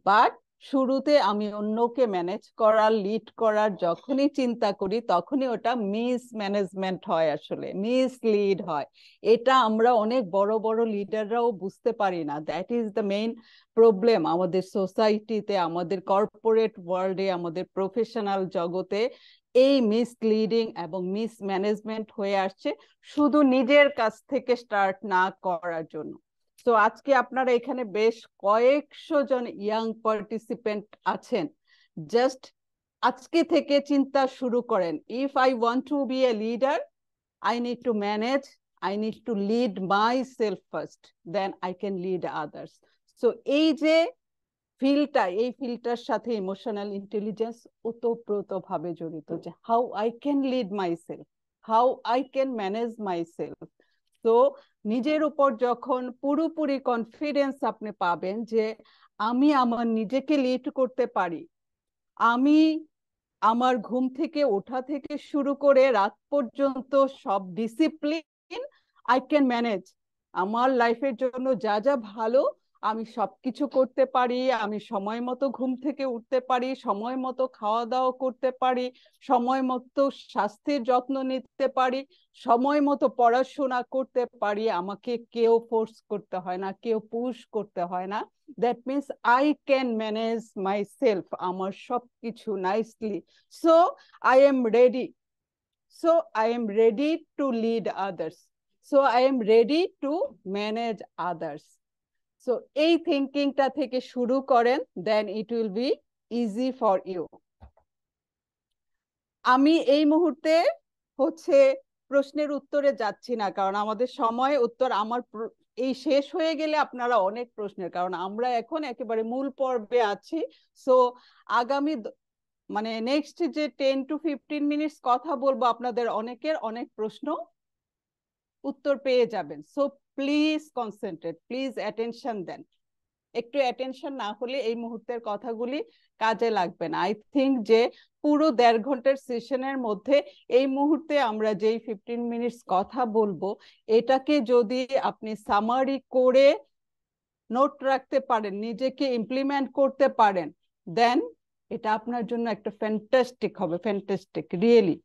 Speaker 1: But শুরুতে আমি অন্যকে ম্যানেজ করার, লিড করার যখনই চিন্তা করি, তখনই ওটা মিস ম্যানেজমেন্ট হয়, আসলে মিস লিড হয়। এটা আমরা অনেক বড় বড় লিডাররাও বুঝতে পারি না। That is the main problem আমাদের সোসাইটিতে, আমাদের কর্পোরেট ওয়ার্ল্ডে, আমাদের প্রফেশনাল জগতে। এই মিসলিডিং এবং মিস ম্যানেজমেন্ট হয়ে আসছে শুধু নিজের কাছ থেকে স্টার্ট না করার জন্য। তো আজকে আপনারা এখানে বেশ কয়েকশো জন ইয়াং পার্টিসিপেন্ট আছেন। জাস্ট আজকে থেকে চিন্তা শুরু করেন, if I want to be a leader, I need to manage, I need to lead myself first, then I can lead others. So এই যে ফিলটা, এই ফিলটার সাথে ইমোশনাল ইন্টেলিজেন্স ওতপ্রোতভাবে জড়িত, যে how I can lead myself, how I can manage myself. তো নিজের উপর যখন পুরোপুরি কনফিডেন্স আপনি পাবেন যে আমি আমার নিজেকে লিড করতে পারি, আমি আমার ঘুম থেকে ওঠা থেকে শুরু করে রাত পর্যন্ত সব ডিসিপ্লিন আই ক্যান ম্যানেজ, আমার লাইফের জন্য যা যা ভালো আমি সবকিছু করতে পারি, আমি সময় মতো ঘুম থেকে উঠতে পারি, সময় মতো খাওয়া দাওয়া করতে পারি, সময় মতো স্বাস্থ্যের যত্ন নিতে পারি, সময় মতো পড়াশোনা করতে পারি, আমাকে কেউ ফোর্স করতে হয় না, কেউ পুশ করতে হয় না। That means I can manage my self, আমার সবকিছু nicely. So I am ready, so I am ready to lead others, so I am ready to manage others. So এই থিঙ্কিংটা থেকে শুরু করেন, then it will be easy for you. আমি এই মুহূর্তে হচ্ছে প্রশ্নের উত্তরে যাচ্ছি না, কারণ আমাদের সময় উত্তর আমার এই শেষ হয়ে গেলে আপনারা অনেক প্রশ্নের, কারণ আমরা এখন একেবারে মূল পর্বে আছি। সো আগামী মানে নেক্সট যে 10 to 15 মিনিটস কথা বলবো, আপনাদের অনেকের অনেক প্রশ্ন উত্তর পেয়ে যাবেন। So please concentrate, please attention দেন। একটু অ্যাটেনশন না হলে এই মুহূর্তের কথাগুলি কাজে লাগবে না। আই থিঙ্ক যে পুরো 1.5 ঘন্টার সেশনের মধ্যে এই মুহূর্তে আমরা যেই 15 মিনিটস কথা বলবো, এটাকে যদি আপনি সামারি করে নোট রাখতে পারেন, নিজেকে ইমপ্লিমেন্ট করতে পারেন, দেন এটা আপনার জন্য একটা ফ্যান্টাস্টিক হবে, ফ্যান্টাস্টিক রিয়েলি।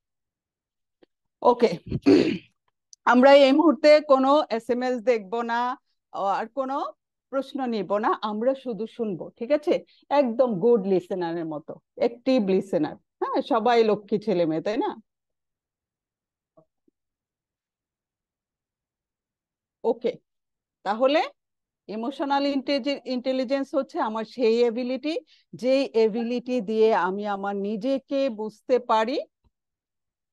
Speaker 1: ওকে, আমরা এই মুহূর্তে কোনো SMS দেখবো না, আর কোনো প্রশ্ন নিব না, আমরা শুধু শুনবো, ঠিক আছে? একদম গুড লিসেনারের মতো, অ্যাক্টিভ লিসেনার। হ্যাঁ, সবাই লক্ষ্মী ছেলে মেয়ে, তাই না? ওকে, তাহলে ইমোশনাল ইন্টেলিজেন্স হচ্ছে আমার সেই এবিলিটি, যেই এবিলিটি দিয়ে আমি আমার নিজেকে বুঝতে পারি,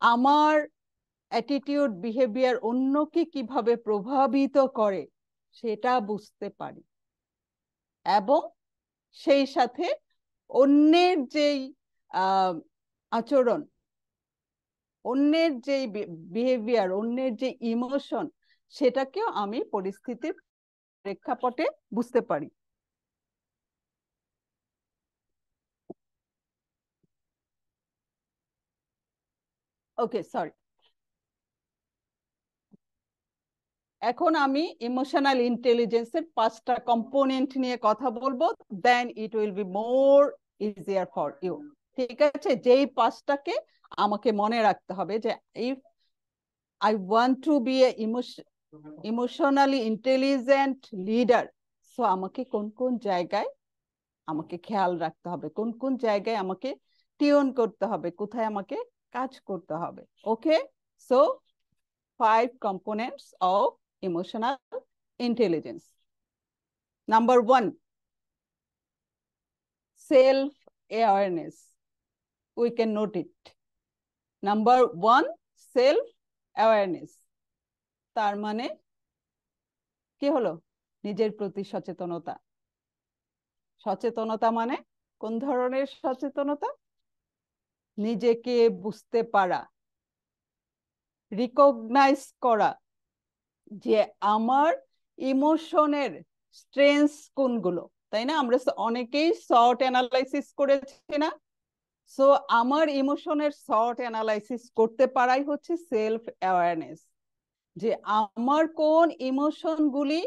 Speaker 1: আমার অ্যাটিটিউড বিহেভিয়ার অন্যকে কিভাবে প্রভাবিত করে সেটা বুঝতে পারি, এবং সেই সাথে অন্যের যেই আচরণ, অন্যের যেই বিহেভিয়ার, অন্যের যে ইমোশন, সেটাকেও আমি পরিস্থিতির প্রেক্ষাপটে বুঝতে পারি। Okay, sorry. এখন আমি ইমোশনাল ইন্টেলিজেন্সের 5টা কম্পোনেন্ট নিয়ে কথা বলবো, then it will be more easier for you. ঠিক আছে? যেই 5টাকে আমাকে মনে রাখতে হবে, যে if I want to be a emotionally intelligent leader, so আমাকে কোন কোন জায়গায় আমাকে খেয়াল রাখতে হবে, কোন কোন জায়গায় আমাকে টিউন করতে হবে, কোথায় আমাকে কাজ করতে হবে। ওকে, so 5 components of emotional intelligence. Number 1, self-awareness. We can note it. Number 1, self-awareness. তার মানে কি হলো? নিজের প্রতি সচেতনতা। সচেতনতা মানে কোন ধরনের সচেতনতা? নিজেকে বুঝতে পারা, রিকগনাইজ করা যে আমার ইমোশনের স্ট্রেংথস কোনগুলো, তাই না? আমরা অনেকেই সর্ট অ্যানালাইসিস করেছি না? সো আমার ইমোশনের সর্ট অ্যানালাইসিস করতে পারাই হচ্ছে সেলফ অ্যাওয়ারনেস, যে আমার কোন ইমোশনগুলি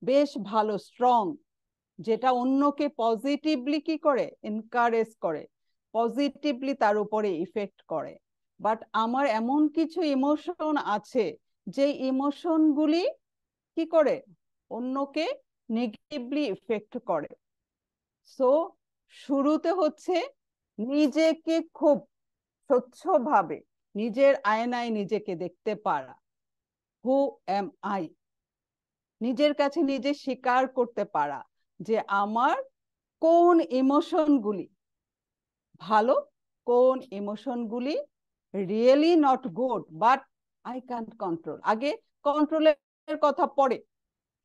Speaker 1: বেশ ভালো, স্ট্রং, যেটা অন্যকে পজিটিভলি কি করে, এনকারেজ করে, পজিটিভলি তার উপরে ইফেক্ট করে। বাট আমার এমন কিছু ইমোশন আছে যে ইমোশনগুলি কি করে, অন্যকে নেগেটিভলি ইফেক্ট করে। সো শুরুতে হচ্ছে নিজেকে খুব স্বচ্ছভাবে নিজের আয়নায় নিজেকে দেখতে পারা, হু এম আই, নিজের কাছে নিজে স্বীকার করতে পারা যে আমার কোন ইমোশনগুলি ভালো, কোন ইমোশনগুলি really not good, but I can't control. আগে কন্ট্রোলের কথা পড়ে,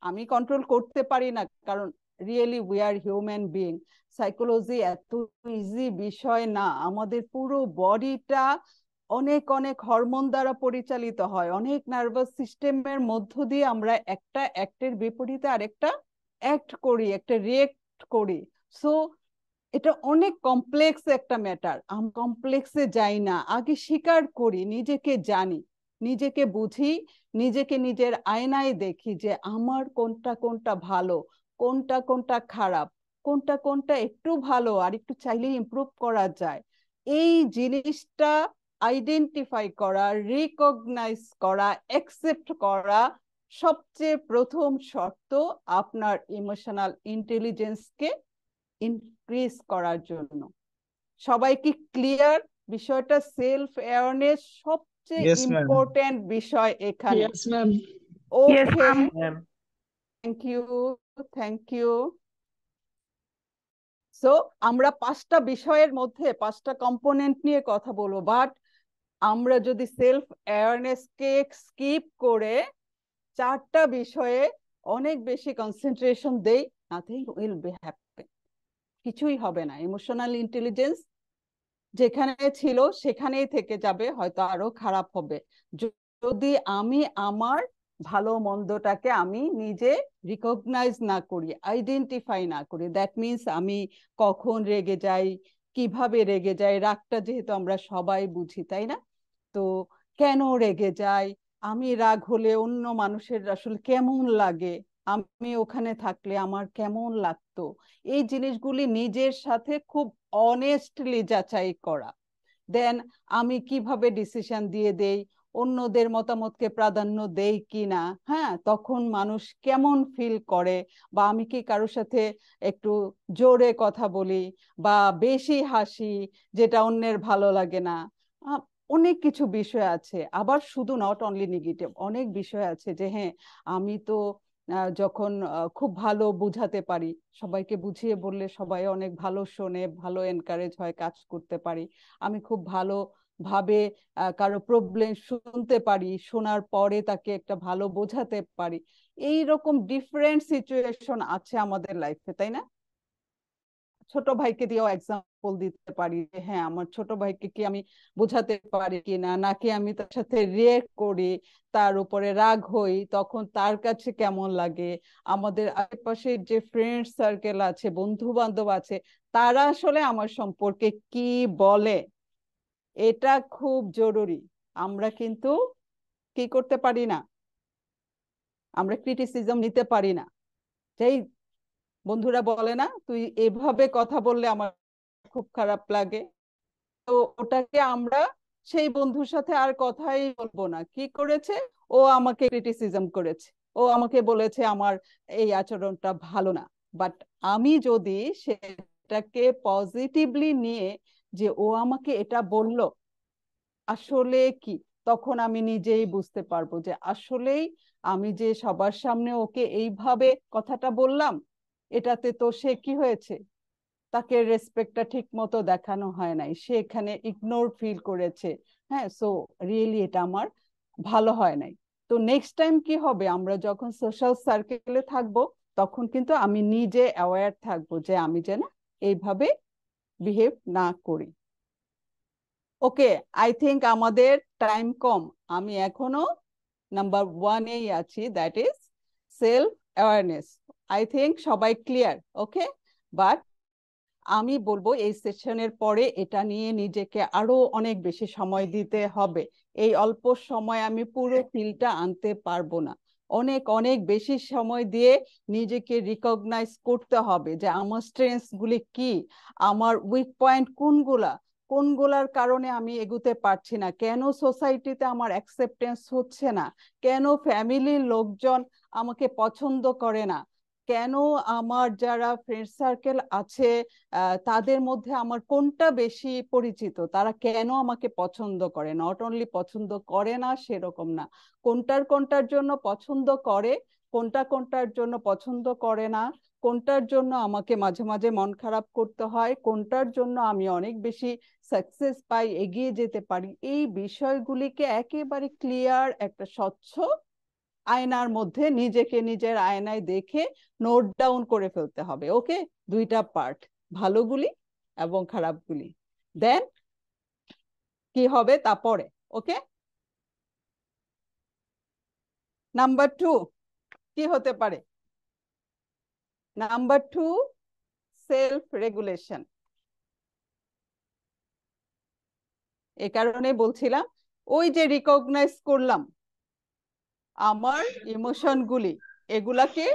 Speaker 1: আমি কন্ট্রোল করতে পারি না, কারণ really we are human being. Psychology এত ইজি বিষয় না, আমাদের পুরো বডিটা অনেক অনেক হরমোন দ্বারা পরিচালিত হয়, অনেক নার্ভাস সিস্টেমের মধ্য দিয়ে আমরা একটা অ্যাক্টের বিপরীতে আরেকটা অ্যাক্ট করি, একটা রিয়েক্ট করি। সো এটা অনেক কমপ্লেক্স একটা ম্যাটার। আমি কমপ্লেক্সে যাই না, আগে স্বীকার করি, নিজেকে জানি, নিজেকে বুঝি, নিজেকে নিজের আয়নায় দেখি যে আমার কোনটা কোনটা ভালো, কোনটা কোনটা খারাপ, কোনটা কোনটা একটু ভালো আর একটু চাইলে ইমপ্রুভ করা যায়। এই জিনিসটা আইডেন্টিফাই করা, রিকগনাইজ করা, অ্যাকসেপ্ট করা সবচেয়ে প্রথম শর্ত আপনার ইমোশনাল ইন্টেলিজেন্সকে ইনক্রিজ করার জন্য। সবাই কি ক্লিয়ার বিষয়টা? সেলফ অ্যাওয়ারনেস সবচেয়ে
Speaker 6: Yes, ma'am.
Speaker 1: ইম্পর্টেন্ট বিষয় এখানে।
Speaker 5: Yes, ma'am.
Speaker 4: Yes,
Speaker 1: okay,
Speaker 4: ma'am.
Speaker 1: Thank you, thank you. So আমরা 5টা বিষয়ের মধ্যে 5টা কম্পোনেন্ট নিয়ে কথা বলবো, বাট আমরা যদি সেলফ অ্যাওয়ারনেসকে স্কিপ করে 4টা বিষয়ে অনেক বেশি কনসেন্ট্রেশন দেই, নাথিং উইল বি হ্যাপেন, কিছুই হবে না। ইমোশনাল ইন্টেলিজেন্স যেখানে ছিল সেখানেই থেকে যাবে, হয়তো আরো খারাপ হবে যদি আমি আমার ভালো মন্দটাকে আমি নিজে রিকগনাইজ না করি, আইডেন্টিফাই না করি। দ্যাট মিনস আমি কখন রেগে যাই, কিভাবে রেগে যাই, রাগটা যেহেতু আমরা সবাই বুঝি, তাই না? তো কেন রেগে যাই, আমি রাগ হলে অন্য মানুষের আসলে কেমন লাগে, আমি ওখানে থাকলে আমার কেমন লাগতো, এই জিনিসগুলি নিজের সাথে খুব অনেস্টলি যাচাই করা। দেন আমি কিভাবে ডিসিশন দিয়ে দেই, অন্যদের মতামতকে প্রাধান্য দেই কিনা, হ্যাঁ, তখন মানুষ কেমন ফিল করে, বা আমি কি কারোর সাথে একটু জোরে কথা বলি বা বেশি হাসি যেটা অন্যের ভালো লাগে না। অনেক কিছু বিষয় আছে, আবার শুধু নট অনলি নেগেটিভ, অনেক বিষয় আছে যে হ্যাঁ আমি তো যখন খুব ভালো বুঝাতে পারি, সবাইকে বুঝিয়ে বললে সবাই অনেক ভালো শোনে, ভালো এনকারেজ হয়, কাজ করতে পারি। আমি খুব ভালো ভাবে কারো প্রবলেম শুনতে পারি, শোনার পরে তাকে একটা ভালো বোঝাতে পারি। এই রকম ডিফারেন্ট সিচুয়েশন আছে আমাদের লাইফে, তাই না? ছোট ভাইকে দিয়েও এক্সাম্পল দিতে পারি, হ্যাঁ আমার ছোট ভাইকে কি আমি বোঝাতে পারি কিনা, নাকি আমি তার সাথে রিয়েক্ট করি, তার উপরে রাগ হই, তখন তার কাছে কেমন লাগে। আমাদের আশেপাশে যে ফ্রেন্ড সার্কেল আছে, বন্ধু বান্ধব আছে, তারা আসলে আমার সম্পর্কে কি বলে, এটা খুব জরুরি। আমরা কিন্তু কি করতে পারি না, আমরা ক্রিটিসিজম নিতে পারি না। যেই বন্ধুরা বলে না, তুই এভাবে কথা বললে আমার খুব খারাপ লাগে, তো ওটাকে আমরা সেই বন্ধুর সাথে আর কথাই বলবো না। কি করেছে, ও আমাকে ক্রিটিসিজম করেছে, ও আমাকে বলেছে আমার এই আচরণটা ভালো না। বাট আমি যদি সেটাকে পজিটিভলি নিয়ে, যে ও আমাকে এটা বলল আসলে কি, তখন আমি নিজেই বুঝতে পারবো যে আসলেই আমি যে সবার সামনে ওকে এইভাবে কথাটা বললাম, এটাতে তো সে কি হয়েছে, তাকে রেসপেক্টটা ঠিক মতো দেখানো হয় নাই, সে এখানে ইগনোর ফিল করেছে। হ্যাঁ, সো রিয়েলি এটা আমার ভালো হয় নাই। তো নেক্সট টাইম কি হবে, আমরা যখন সোশ্যাল সার্কেলে থাকবো, তখন কিন্তু আমি নিজে অ্যাওয়্যার থাকবো যে আমি যেন এইভাবে বিহেভ না করি। ওকে, আই থিঙ্ক আমাদের টাইম কম, আমি এখনো নাম্বার 1-এই আছি, that is self awareness. I think সবাই ক্লিয়ার, ওকে। বাট আমি বলবো এই সেশনের পরে এটা নিয়ে নিজেকে আরো অনেক বেশি সময় দিতে হবে। এই অল্প সময় আমি পুরো ফিলটা আনতে পারবো না, অনেক অনেক বেশি সময় দিয়ে নিজেকে রিকগনাইজ করতে হবে যে আমার স্ট্রেংথস গুলি কি, আমার উইক পয়েন্ট কোনগুলার কারণে আমি এগুতে পারছি না, কেন সোসাইটিতে আমার অ্যাকসেপ্টেন্স হচ্ছে না, কেন ফ্যামিলির লোকজন আমাকে পছন্দ করে না, কেন আমার যারা ফ্রেন্ড সার্কেল আছে তাদের মধ্যে আমার কোনটা বেশি পরিচিত, তারা কেন আমাকে পছন্দ করে, নট অনলি পছন্দ করে না সেরকম না, কোনটার জন্য পছন্দ করে, কোনটার জন্য পছন্দ করে না, কোনটার জন্য আমাকে মাঝে মাঝে মন খারাপ করতে হয়, কোনটার জন্য আমি অনেক বেশি সাকসেস পাই, এগিয়ে যেতে পারি। এই বিষয়গুলিকে একেবারে ক্লিয়ার একটা স্বচ্ছ আয়নার মধ্যে নিজেকে নিজের আয়নায় দেখে নোট ডাউন করে ফেলতে হবে। ওকে, দুইটা পার্ট, ভালোগুলি এবং খারাপগুলি। দেন কি হবে তা পরে। ওকে, নাম্বার 2 কি হতে পারে? Number 2, self regulation. এ কারণে বলছিলাম, ওই যে রিকগনাইজ করলাম আমার ইমোশনগুলি, এগুলাকে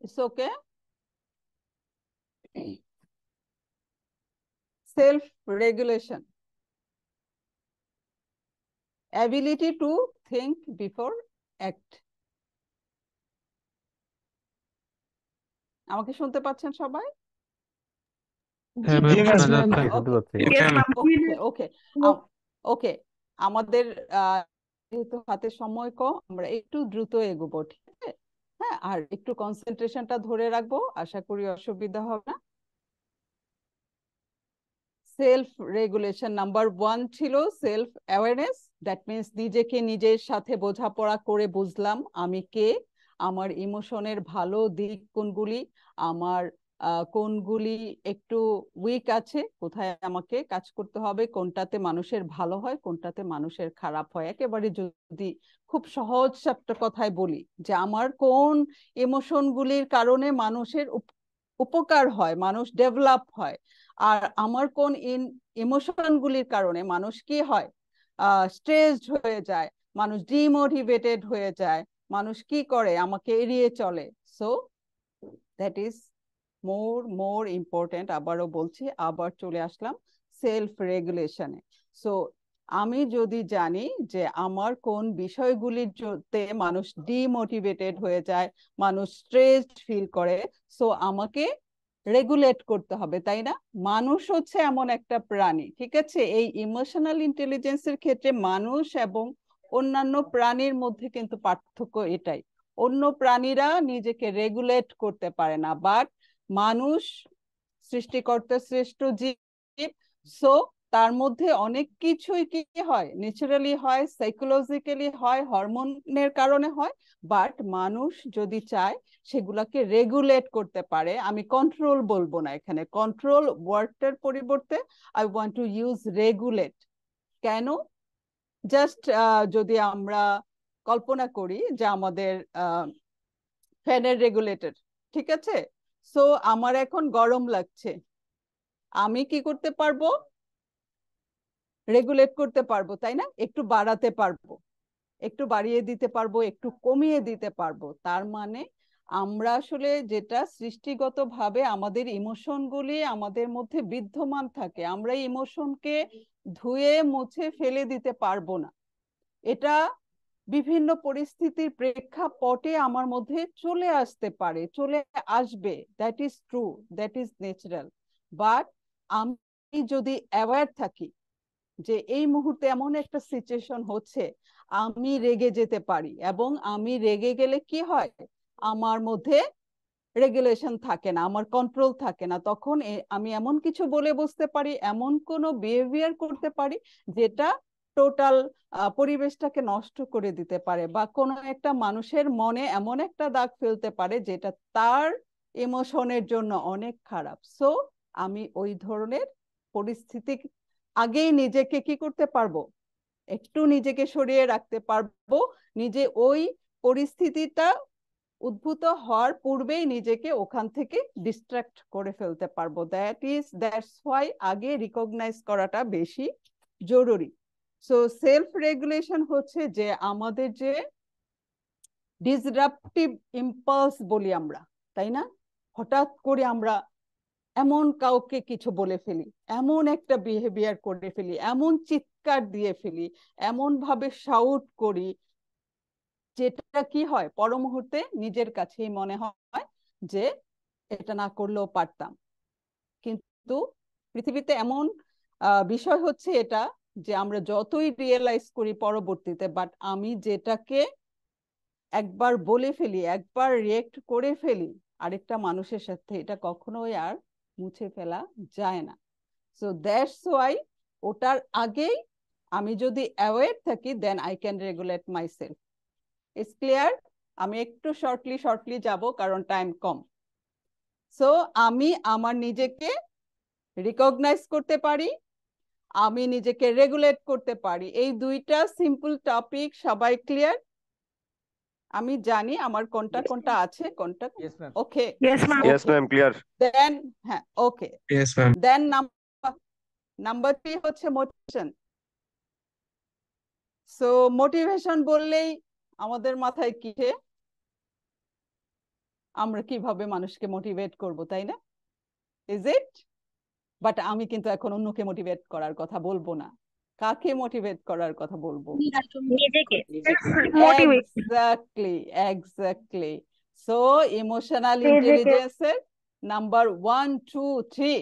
Speaker 1: it's okay. Self regulation, ability to think before act. আমাকে শুনতে পাচ্ছেন সবাই?
Speaker 3: হ্যাঁ ম্যাম, শোনা যাচ্ছে।
Speaker 1: ওকে ওকে, আমাদের যেহেতু হাতে সময় কম, আমরা একটু দ্রুত এগোবো, ঠিক আছে? হ্যাঁ, আর একটু কনসেন্ট্রেশনটা ধরে রাখবো, আশা করি অসুবিধা হবে না। সেলফ রেগুলেশন নাম্বার 1 ছিল সেলফ অ্যাওয়ারনেস। দ্যাট মিনস নিজেকে নিজের সাথে বোঝাপড়া করে বুঝলাম আমি কে, আমার ইমোশনের ভালো দিক কোনগুলি, আমার কোনগুলি একটু উইক আছে, কোথায় আমাকে কাজ করতে হবে, কোনটাতে মানুষের ভালো হয়, কোনটাতে মানুষের খারাপ হয়। একেবারে যদি খুব সহজ একটা কথায় বলি যে আমার কোন ইমোশনগুলির কারণে মানুষের উপকার হয়, মানুষ ডেভেলপ হয়, আর আমার কোন ইমোশনগুলির কারণে মানুষ কি হয়, স্ট্রেসড হয়ে যায়, মানুষ ডিমোটিভেটেড হয়ে যায়, মানুষ কি করে, আমাকে এড়িয়ে চলে। So that is more important. আবারও বলছি, আবার চলে আসলাম সেলফ রেগুলেশনে। সো আমি যদি জানি যে আমার কোন বিষয়গুলিতে মানুষ ডিমোটিভেটেড হয়ে যায়, মানুষ স্ট্রেসড ফিল করে, সো আমাকে রেগুলেট করতে হবে, তাই না? মানুষ হচ্ছে এমন একটা প্রাণী, ঠিক আছে? এই ইমোশনাল ইন্টেলিজেন্সের ক্ষেত্রে মানুষ এবং অন্যান্য প্রাণীর মধ্যে কিন্তু পার্থক্য এটাই, অন্য প্রাণীরা নিজেকে রেগুলেট করতে পারে না, বাট মানুষ সৃষ্টিকর্তার শ্রেষ্ঠ জীব। সো তার মধ্যে অনেক কিছুই কি হয়, ন্যাচারালি হয়, সাইকোলজিক্যালি হয়, হরমোনের কারণে হয়, বাট মানুষ যদি চায় সেগুলাকে রেগুলেট করতে পারে। আমি কন্ট্রোল বলবো না এখানে, কন্ট্রোল ওয়ার্ডটার পরিবর্তে I want to use regulate. কেন? জাস্ট যদি আমরা কল্পনা করি যে আমাদের ফ্যানের রেগুলেটর, ঠিক আছে? সো আমার এখন গরম লাগছে, আমি কি করতে পারবো, রেগুলেট করতে পারবো, তাই না? একটু বাড়াতে পারবো, একটু বাড়িয়ে দিতে পারবো, একটু কমিয়ে দিতে পারবো। তার মানে আমরা আসলে যেটা সৃষ্টিগতভাবে আমাদের ইমোশনগুলি আমাদের মধ্যে বিদ্যমান থাকে, আমরা ইমোশনকে ধুয়ে মুছে ফেলে দিতে পারবো না। এটা বিভিন্ন পরিস্থিতির প্রেক্ষাপটে আমার মধ্যে চলে আসতে পারে, চলে আসবে, that is true, that is natural. But আমি যদি অ্যাওয়্যার থাকি যে এই মুহূর্তে এমন একটা সিচুয়েশন হচ্ছে, আমি রেগে যেতে পারি, এবং আমি রেগে গেলে কি হয়, আমার মধ্যে রেগুলেশন থাকে না, আমার কন্ট্রোল থাকে না, তখন আমি এমন কিছু বলে বসতে পারি, এমন কোনো বিহেভিয়ার করতে পারি যেটা টোটাল পরিবেশটাকে নষ্ট করে দিতে পারে, বা কোনো একটা মানুষের মনে এমন একটা দাগ ফেলতে পারে যেটা তার ইমোশনের জন্য অনেক খারাপ। সো আমি ওই ধরনের পরিস্থিতি আগেই নিজেকে কি করতে পারবো, একটু নিজেকে সরিয়ে রাখতে পারবো, নিজে ওই পরিস্থিতিটা উদ্ভূত হওয়ার পূর্বেই নিজেকে ওখান থেকে ডিস্ট্রাক্ট করে ফেলতে পারবো। দ্যাটস হোয়াই আগে রিকগনাইজ করাটা বেশি জরুরি। সো সেলফ রেগুলেশন হচ্ছে যে আমাদের যে ডিসরাপটিভ ইম্পালস বলি আমরা, তাই না? হঠাৎ করে আমরা এমন কাউকে কিছু বলে ফেলি, এমন একটা বিহেভিয়ার করে ফেলি, এমন চিৎকার দিয়ে ফেলি, এমন ভাবে শাউট করি, যেটা কি হয় পর মুহূর্তে নিজের কাছেই মনে হয় যে এটা না করলেও পারতাম। কিন্তু পৃথিবীতে এমন বিষয় হচ্ছে এটা যে আমরা যতই রিয়েলাইজ করি পরবর্তীতে, বাট আমি যেটাকে একবার বলে ফেলি, একবার রিয়েক্ট করে ফেলি আরেকটা মানুষের সাথে, এটা কখনোই আর মুছে ফেলা যায় না। সো দ্যাটস ওয়াই ওটার আগেই আমি যদি অ্যাওয়্যার থাকি, then I can regulate myself. It's clear? আমি একটু শর্টলি যাব কারণ টাইম কম। সো আমি আমার নিজেকে রিকগনাইজ করতে পারি, আমি নিজেকে রেগুলেট করতে পারি, এই দুইটা সিম্পল টপিক সবাই ক্লিয়ার? আমি জানি আমার কোনটা কোনটা আছে, কোনটা ওকে।
Speaker 4: Yes, ma'am.
Speaker 13: Yes, ma'am. Clear.
Speaker 1: দেন হ্যাঁ, ওকে।
Speaker 3: Yes, ma'am.
Speaker 1: দেন নাম্বার 3 হচ্ছে মোটিভেশন। সো মোটিভেশন বললেই আমাদের মাথায় কি, আমরা কিভাবে মানুষকে মোটিভেট করব, তাই না? Is it? বাট আমি কিন্তু এখন অন্যকে মোটিভেট করার কথা বলবো না, কাকে মোটিভেট করার কথা বলবো?
Speaker 4: নিজেকে মোটিভেট
Speaker 1: এক্স্যাক্টলি। সো ইমোশনাল
Speaker 4: নিজেকে
Speaker 1: ইন্টেলিজেন্সের number 1, 2, 3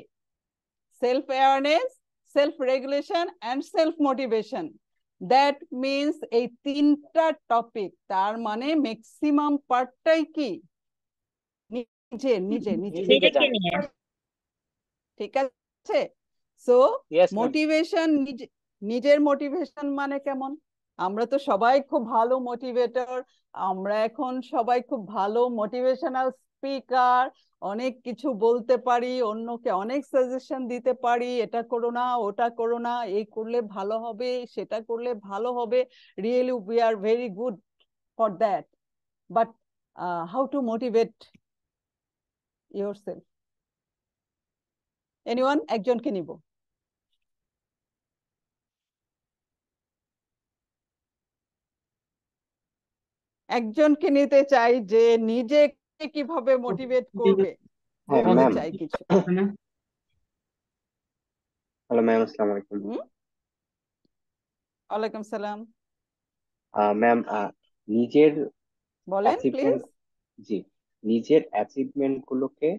Speaker 1: self awareness, self regulation and self motivation. That means এই তিনটা টপিক, তার মানে ম্যাক্সিমাম পার্টটাই কি নিজের নিজের নিজের
Speaker 4: নিজেকে নিয়ে
Speaker 1: ঠিক আছে। So
Speaker 5: Yes, ma'am.
Speaker 1: মোটিভেশন, নিজের মোটিভেশন মানে কেমন? আমরা তো সবাই খুব ভালো মোটিভেটর, আমরা এখন সবাই খুব ভালো মোটিভেশনাল স্পিকার, অনেক কিছু বলতে পারি, অন্যকে অনেক সাজেশন দিতে পারি, এটা করো না, ওটা করো না, এই করলে ভালো হবে, সেটা করলে ভালো হবে। Really we are very good for that, but how to motivate yourself? Anyone? একজনকে নিব। একজনকে নিতে চাই যে নিজেকে কিভাবে মোটিভেট করবে,
Speaker 13: হ্যাঁ
Speaker 1: বলতে
Speaker 13: ম্যাম।
Speaker 1: চাই কিছু।
Speaker 13: হ্যালো ম্যাম, আসসালামু আলাইকুম।
Speaker 1: ওয়ালাইকুম সালাম।
Speaker 13: ম্যাম, নিজের
Speaker 1: বলেন প্লিজ।
Speaker 13: অ্যাচিভমেন্ট, জি, নিজের অ্যাচিভমেন্ট গুলোকে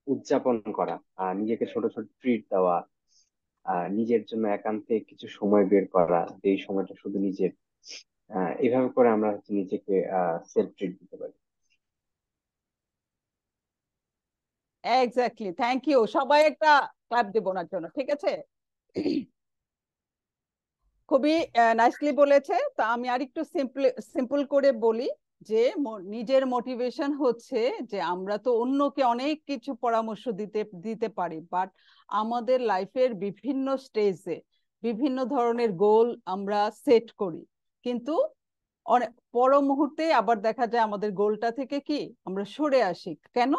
Speaker 13: উদযাপন করা, নিজেকে ছোট ছোট ট্রিট দেওয়া, নিজের জন্য একান্তে কিছু সময় বের করা, এই সময়টা শুধু নিজের, এইভাবে করে আমরা হচ্ছে নিজেকে সেলফ ট্রিট দিতে পারি।
Speaker 1: Exactly, thank you. সবাই একটা ক্লাপ দেব ওনার জন্য, ঠিক আছে? খুবই নাইসলি বলেছে। তা আমি আরেকটু সিম্পল করে বলি যে নিজের মোটিভেশন হচ্ছে যে আমরা তো অন্যকে অনেক কিছু পরামর্শ দিতে পারি, বাট আমাদের লাইফের বিভিন্ন স্টেজে বিভিন্ন ধরনের গোল আমরা সেট করি, কিন্তু অনেক পর মুহূর্তে আবার দেখা যায় আমাদের গোলটা থেকে কি আমরা সরে আসি। কেন?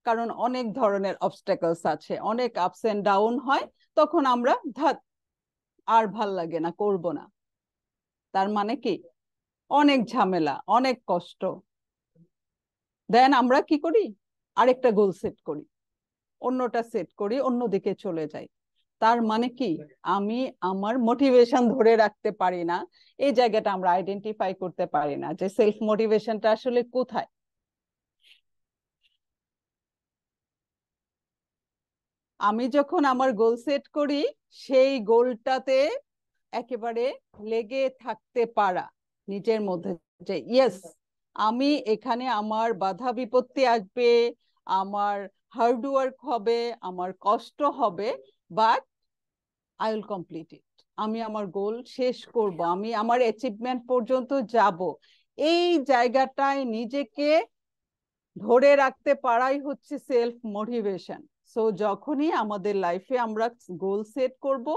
Speaker 1: কারণ অনেক ধরনের অবস্টাকলস আছে, অনেক আপস এন্ড ডাউন হয়, তখন আমরা আর ভাল লাগে না, করব না। তার মানে কি অনেক ঝামেলা, অনেক কষ্ট। দেন আমরা কি করি? আরেকটা গোল সেট করি, অন্যটা সেট করি, অন্যদিকে চলে যাই। তার মানে কি আমি আমার মোটিভেশন ধরে রাখতে পারি না। এই জায়গাটা আমরা আইডেন্টিফাই করতে পারি না যে সেলফ মোটিভেশনটা আসলে কোথায়। আমি যখন আমার গোল সেট করি, সেই গোলটাতে একেবারে লেগে থাকতে পারা নিজের মধ্যে, যে ইয়েস আমি এখানে, আমার বাধা বিপত্তি আসবে, আমার হার্ড ওয়ার্ক হবে, আমার কষ্ট হবে, but I will complete it. আমি আমার গোল শেষ করব, আমি আমার অ্যাচিভমেন্ট পর্যন্ত যাব। এই জায়গাটায় নিজেকে ধরে রাখতে পারাই হচ্ছে সেলফ মোটিভেশন। সো যখনই আমাদের লাইফে আমরা গোল সেট করব,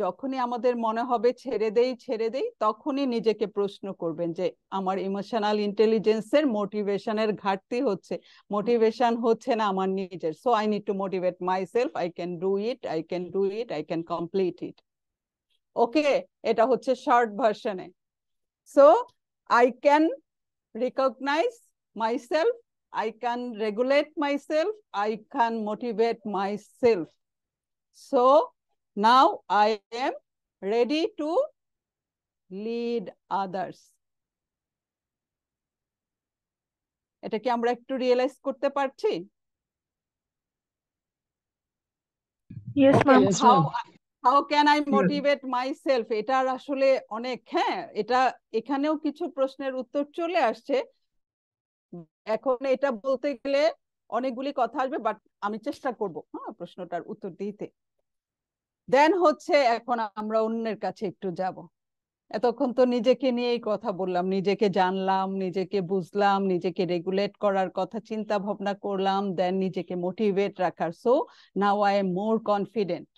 Speaker 1: যখনই আমাদের মনে হবে ছেড়ে দেই, তখনই নিজেকে প্রশ্ন করবেন যে আমার ইমোশনাল ইন্টেলিজেন্সের মোটিভেশনের ঘাটতি হচ্ছে, মোটিভেশন হচ্ছে না আমার নিজের। So I need to motivate my self, I can do it, I can do it, I can complete it. Okay, এটা হচ্ছে শর্ট ভার্সনে। So I can recognise myself, I can regulate myself, I can motivate myself. So now I am ready to lead others. এটা কি আমরা একটু রিয়েলাইজ করতে পারছি?
Speaker 4: Yes,
Speaker 1: Okay,
Speaker 4: ma'am.
Speaker 1: how can I motivate myself? এটার আসলে অনেক, হ্যাঁ, এটা এখানেও কিছু প্রশ্নের উত্তর চলে আসছে। এখন এটা বলতে গেলে অনেকগুলি কথা আসবে, বাট আমি চেষ্টা করব প্রশ্নটার উত্তর দিতে। দেন হচ্ছে এখন আমরা অন্যের কাছে একটু যাব। এতক্ষণ তো নিজেকে নিয়েই কথা বললাম, নিজেকে জানলাম, নিজেকে বুঝলাম, নিজেকে রেগুলেট করার কথা চিন্তা ভাবনা করলাম, দেন নিজেকে মোটিভেট রাখার। So now I am more confident.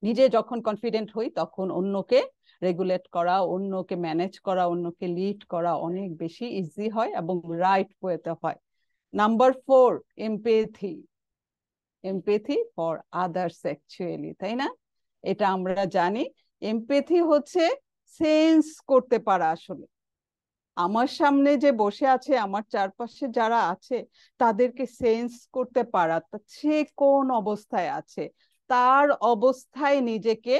Speaker 1: নিজে যখন কনফিডেন্ট হই তখন অন্যকে রেগুলেট করা, অন্যকে ম্যানেজ করা, অন্যকে লিড করা অনেক বেশি ইজি হয় এবং রাইট ওয়েতে হয়। Number 4, empathy. Empathy for others actually, তাই না? এটা আমরা জানি। এমপ্যাথি হচ্ছে সেন্স করতে পারা। আসলে আমার সামনে যে বসে আছে, আমার চারপাশে যারা আছে, তাদেরকে সেন্স করতে পারা, সে কোন অবস্থায় আছে, তার অবস্থায় নিজেকে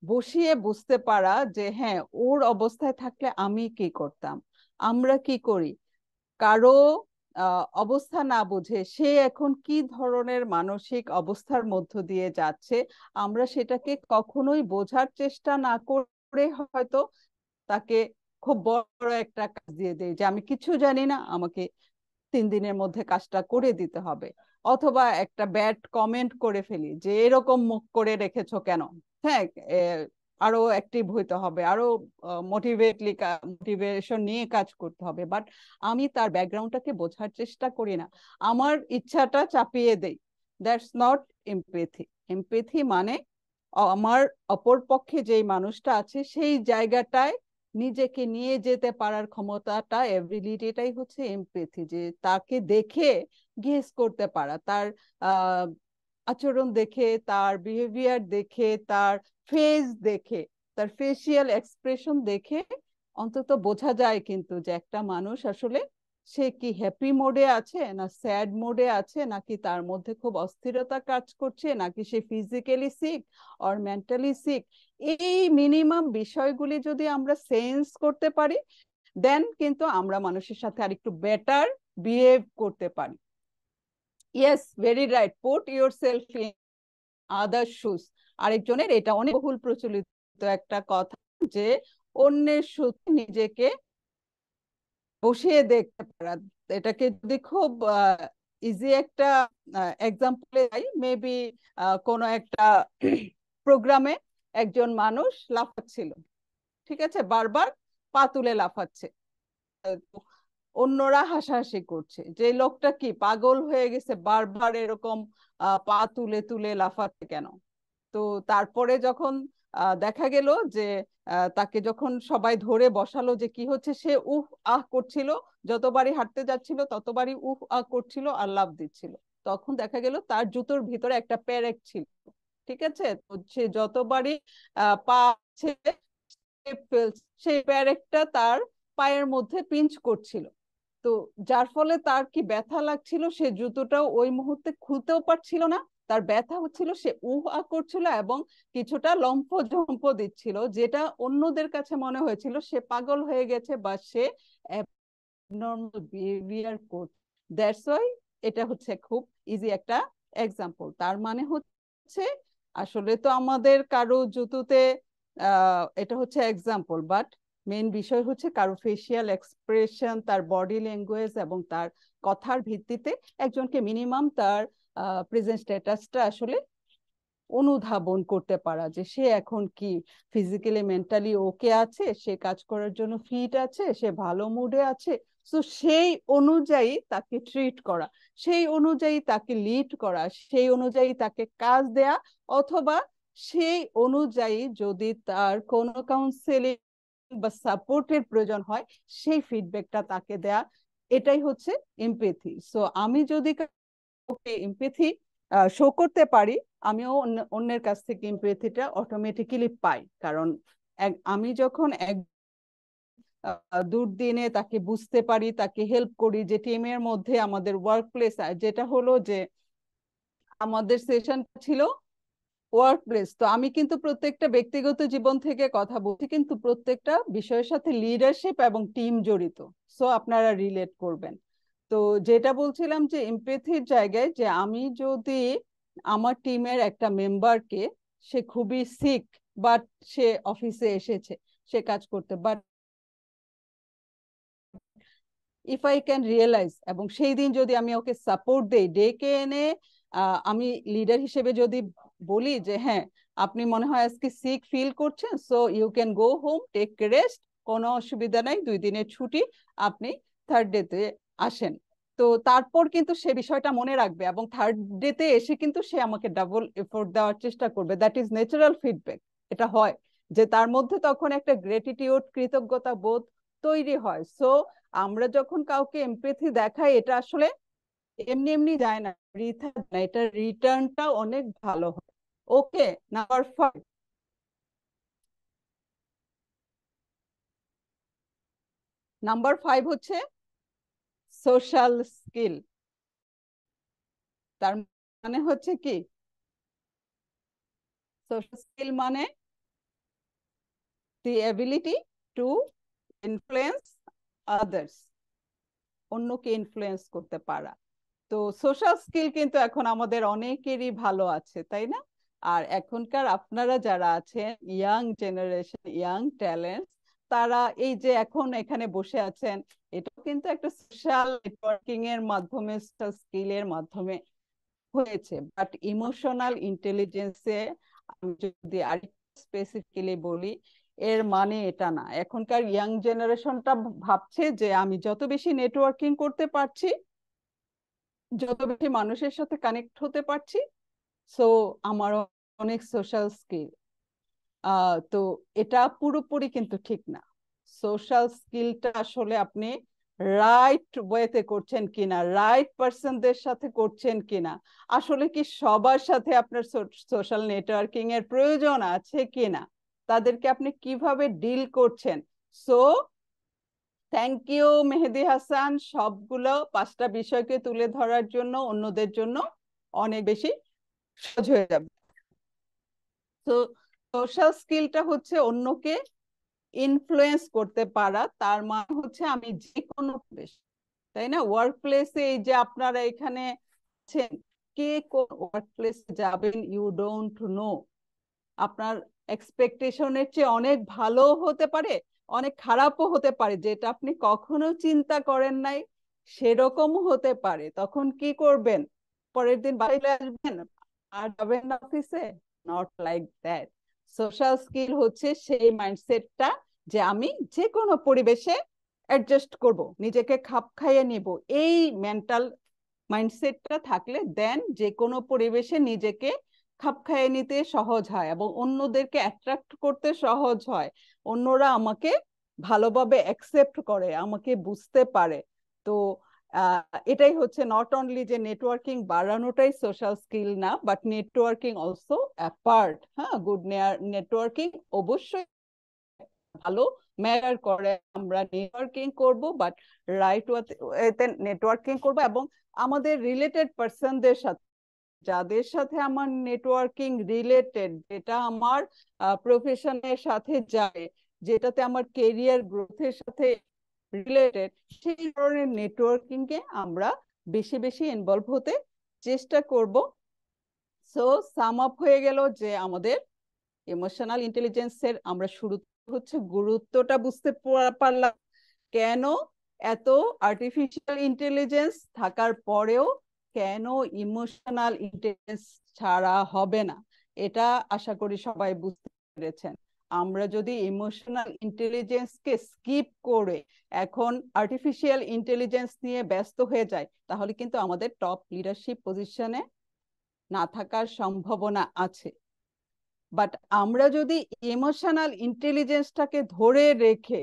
Speaker 1: বসিয়ে বুঝতে পারা যে হ্যাঁ, ওর অবস্থায় থাকলে আমি কি করতাম, আমরা কি করি। কারো অবস্থা না বুঝে সে এখন কি ধরনের মানসিক অবস্থার মধ্য দিয়ে যাচ্ছে, আমরা সেটাকে কখনোই বোঝার চেষ্টা না করে হয়তো তাকে খুব বড় একটা কাজ দিয়ে দেয় যে আমি কিছু জানি না, আমাকে 3 দিনের মধ্যে কাজটা করে দিতে হবে। অথবা একটা ব্যাড কমেন্ট করে ফেলি যে এরকম মুখ করে রেখেছো কেন, হ্যাঁ আরো অ্যাক্টিভ হইতে হবে, আরো মোটিভেশন নিয়ে কাজ করতে হবে। বাট আমি তার ব্যাকগ্রাউন্ডটাকে বোঝার চেষ্টা করি না, আমার ইচ্ছাটা চাপিয়ে দেই। That's not empathy. এমপ্যাথি মানে আমার অপর পক্ষে যেই মানুষটা আছে সেই জায়গাটায় নিজেকে নিয়ে যেতে পারার ক্ষমতাটা, এবিলিটিটাই হচ্ছে এমপ্যাথি। যে তাকে দেখে গেস করতে পারা, তার আচরণ দেখে, তার বিহেভিয়ার দেখে, তার ফেস দেখে, তার ফেসিয়াল এক্সপ্রেশন দেখে অন্তত বোঝা যায় কিন্তু যে একটা মানুষ আসলে সে কি হ্যাপি মোডে আছে না স্যাড মোডে আছে, নাকি তার মধ্যে খুব অস্থিরতা কাজ করছে, নাকি সে physically sick or mentally sick. এই মিনিমাম বিষয়গুলি যদি আমরা সেন্স করতে পারি, দেন কিন্তু আমরা মানুষের সাথে আরেকটু বেটার বিহেভ করতে পারি। Yes, very right, put yourself in other shoes. আরেকজনের, এটা অনেক বহুল প্রচলিত একটা কথা যে অন্যের শুতে নিজেকে বসিয়ে দেখতে পারা। এটাকে যদি খুব ইজি একটা এক্সাম্পলে যাই, মেবি কোনো একটা প্রোগ্রামে একজন মানুষ লাফাচ্ছিল, ঠিক আছে, বারবার পা তুলে লাফাচ্ছে, অন্যরা হাসাহাসি করছে যে লোকটা কি পাগল হয়ে গেছে, বারবার এরকম পা তুলে তুলে লাফাচ্ছে কেন। তো তারপরে যখন দেখা গেল যে তাকে যখন সবাই ধরে বসালো যে কি হচ্ছে, সে উহ আহ করছিল, যতবারই হাঁটতে যাচ্ছিল ততবারই উহ আহ করছিল আর লাফ দিচ্ছিল। তখন দেখা গেল তার জুতোর ভিতরে একটা পেরেক ছিল, ঠিক আছে। তো সে যতবারই পা সেই পেরেকটা তার পায়ের মধ্যে পিঞ্চ করছিল। তো যার ফলে তার কি ব্যথা লাগছিল, সে জুতোটাও ওই মুহূর্তে খুলতেও পারছিল না, তার ব্যথা হচ্ছিল, সে উহ আহ করছিল এবং কিছুটা লম্ফ ঝম্প দিচ্ছিল, যেটা অন্যদের কাছে মনে হয়েছিল সে পাগল হয়ে গেছে বা সে অ্যাবনর্মাল বিহেভিয়ার করছে। দ্যাটস ওয়াই এটা হচ্ছে খুব ইজি একটা এক্সাম্পল। তার মানে হচ্ছে আসলে তো আমাদের কারো জুতোতে এটা হচ্ছে এক্সাম্পল, বাট মেইন বিষয় হচ্ছে কারো ফেসিয়াল এক্সপ্রেশন, তার বডি ল্যাঙ্গুয়েজ এবং তার কথার ভিত্তিতে একজনকে মিনিমাম তার প্রেজেন্ট স্ট্যাটাসটা আসলে অনুধাবন করতে পারা, যে সে এখন কি ফিজিক্যালি মেন্টালি ওকে আছে, সে কাজ করার জন্য ফিট আছে, সে ভালো মুডে আছে। তো সেই অনুযায়ী তাকে ট্রিট করা, সেই অনুযায়ী তাকে লিড করা, সেই অনুযায়ী তাকে কাজ দেয়া, অথবা সেই অনুযায়ী যদি তার কোনো কাউন্সেলিং বা সাপোর্টের প্রয়োজন হয় সেই ফিডব্যাকটা তাকে দেয়া। এটাই হচ্ছে এমপ্যাথি। সো আমি যদি ওকে এমপ্যাথি শো করতে পারি, আমিও অন্যের কাছ থেকে এমপ্যাথিটা অটোমেটিক্যালি পাই। কারণ আমি যখন দুর্দিনে তাকে বুঝতে পারি, তাকে হেল্প করি, যে টিমের মধ্যে আমাদের ওয়ার্ক প্লেস, যেটা হলো যে আমাদের সেশন ছিল ওয়ার্ক প্লেস, তো আমি কিন্তু প্রত্যেকটা ব্যক্তিগত জীবন থেকে কথা বলছি, কিন্তু প্রত্যেকটা বিষয়ের সাথে লিডারশিপ এবং টিম জড়িত। সো আপনারা রিলেট করবেন। তো যেটা বলছিলাম যে এমপ্যাথির জায়গায়, যে আমি যদি আমার টিমের একটা মেম্বারকে, সে খুবই সিক বাট সে অফিসে এসেছে, সে কাজ করতে, but if I can realise, এবং সেই দিন যদি আমি ওকে সাপোর্ট দেই, ডেকে এনে আমি লিডার হিসেবে যদি বলি যে হ্যাঁ আপনি মনে হয় আজকে সিক ফিল করছেন, so you can go home, take rest, কোনো অসুবিধা নাই, 2 দিনের ছুটি, আপনি থার্ড ডেতে আসেন। তো তারপর কিন্তু সে বিষয়টা মনে রাখবে এবং থার্ড ডেতে এসে কিন্তু সে আমাকে ডাবল এফোর্ট দেওয়ার চেষ্টা করবে। That is natural feedback. এটা হয় যে তার মধ্যে তখন একটা গ্রেটিটিউড, কৃতজ্ঞতা বোধ তৈরি হয়। সো আমরা যখন কাউকে এমপ্যাথি দেখাই, এটা আসলে এমনি এমনি যায় না, এটা রিটার্নটা অনেক ভালো হয়। ওকে, নাম্বার 5। নাম্বার 5 হচ্ছে সোশ্যাল স্কিল। তার মানে হচ্ছে কি, সোশ্যাল স্কিল মানে the ability to influence others, অন্যকে ইনফ্লুয়েন্স করতে পারা। তো সোশ্যাল স্কিল কিন্তু এখন আমাদের অনেকেরই ভালো আছে, তাই না? আর এখনকার আপনারা যারা আছেন ইয়াং জেনারেশন, ইয়াং ট্যালেন্ট, তারা এই যে এখন এখানে বসে আছেন, এটাও কিন্তু একটা সোশ্যাল নেটওয়ার্কিং এর মাধ্যমে, সোশ্যাল স্কিলের মাধ্যমে হয়েছে। বাট ইমোশনাল ইন্টেলিজেন্সে আমি যদি আরেকটু স্পেসিফিক্যালি বলি, এর মানে এটা না। এখনকার ইয়াং জেনারেশনটা ভাবছে যে আমি যত বেশি নেটওয়ার্কিং করতে পারছি, যত বেশি মানুষের সাথে কানেক্ট হতে পারছি, সো আমার অনেক সোশ্যাল স্কিল। তো এটা পুরোপুরি কিন্তু ঠিক না। সোশ্যাল স্কিলটা আসলে আপনি রাইট ওয়েতে করছেন কিনা, রাইট পার্সনদের সাথে করছেন কিনা, আসলে কি সবার সাথে আপনার সোশ্যাল নেটওয়ার্কিং এর প্রয়োজন আছে কিনা, তাদেরকে আপনি কিভাবে ডিল করছেন। So thank you Mehedi Hasan, সবগুলো 5টা বিষয়কে তুলে ধরার জন্য অন্যদের জন্য অনেক বেশি সহজ হয়ে যাবে। তো সোশ্যাল স্কিলটা হচ্ছে অন্যকে ইনফ্লুয়েন্স করতে পারা, তার মানে হচ্ছে আমি যে কোনো বেশ, তাই না? ওয়ার্ক প্লেসে এই যে আপনারা এখানে আছেন, কে কোন ওয়ার্ক প্লেসে যাবেন ইউ ডোন্ট নো। আপনার এক্সপেকটেশনের চেয়ে অনেক ভালো হতে পারে, অনেক খারাপও হতে পারে, যেটা আপনি কখনো চিন্তা করেন নাই সেরকমও হতে পারে। তখন কি করবেন? পরের দিন বাড়িতে আসবেন আর যাবেন না অফিসে? Not like that. Social skill হচ্ছে সেই মাইন্ডসেটটা যে আমি যে কোনো পরিবেশে অ্যাডজাস্ট করব, নিজেকে খাপ খাইয়ে নিব। এই মেন্টাল মাইন্ডসেটটা থাকলে দেন যে কোনো পরিবেশে নিজেকে খাপ খাইয়ে নিতে সহজ হয় এবং অন্যদেরকে অ্যাট্রাক্ট করতে সহজ হয়। অন্যরা আমাকে ভালোভাবে অ্যাকসেপ্ট করে, আমাকে বুঝতে পারে। তো এটাই হচ্ছে নট অনলি যে নেটওয়ার্কিং বাড়ানোটাই সোশ্যাল স্কিল না, but networking also a part. হ্যাঁ, গুড নেটওয়ার্কিং অবশ্যই ভালো ম্যাটার করে। আমরা নেটওয়ার্কিং করব, বাট রাইট ওয়েতে নেটওয়ার্কিং করব এবং আমাদের রিলেটেড পার্সনদের সাথে, যাদের সাথে আমার নেটওয়ার্কিং রিলেটেড, যেটা আমার প্রফেশনের সাথে যায়, যেটাতে আমার কেরিয়ার গ্রোথের সাথে রিলেটেড, সেই ধরনের নেটওয়ার্কিং এ আমরা বেশি বেশি ইনভলভ হতে চেষ্টা করব। সো সাম আপ হয়ে গেল যে আমাদের ইমোশনাল ইন্টেলিজেন্সের আমরা শুরু হচ্ছে গুরুত্বটা বুঝতে পারলাম, কেন এত আর্টিফিশিয়াল ইন্টেলিজেন্স থাকার পরেও কেন ইমোশনাল ইন্টেলিজেন্স ছাড়া হবে না, এটা আশা করি সবাই বুঝতে পেরেছেন। আমরা যদি ইমোশনাল ইন্টেলিজেন্সকে স্কিপ করে এখন আর্টিফিশিয়াল ইন্টেলিজেন্স নিয়ে ব্যস্ত হয়ে যাই, তাহলে কিন্তু আমাদের টপ লিডারশিপ পজিশনে না থাকার সম্ভাবনা আছে। বাট আমরা যদি ইমোশনাল ইন্টেলিজেন্সটাকে ধরে রেখে,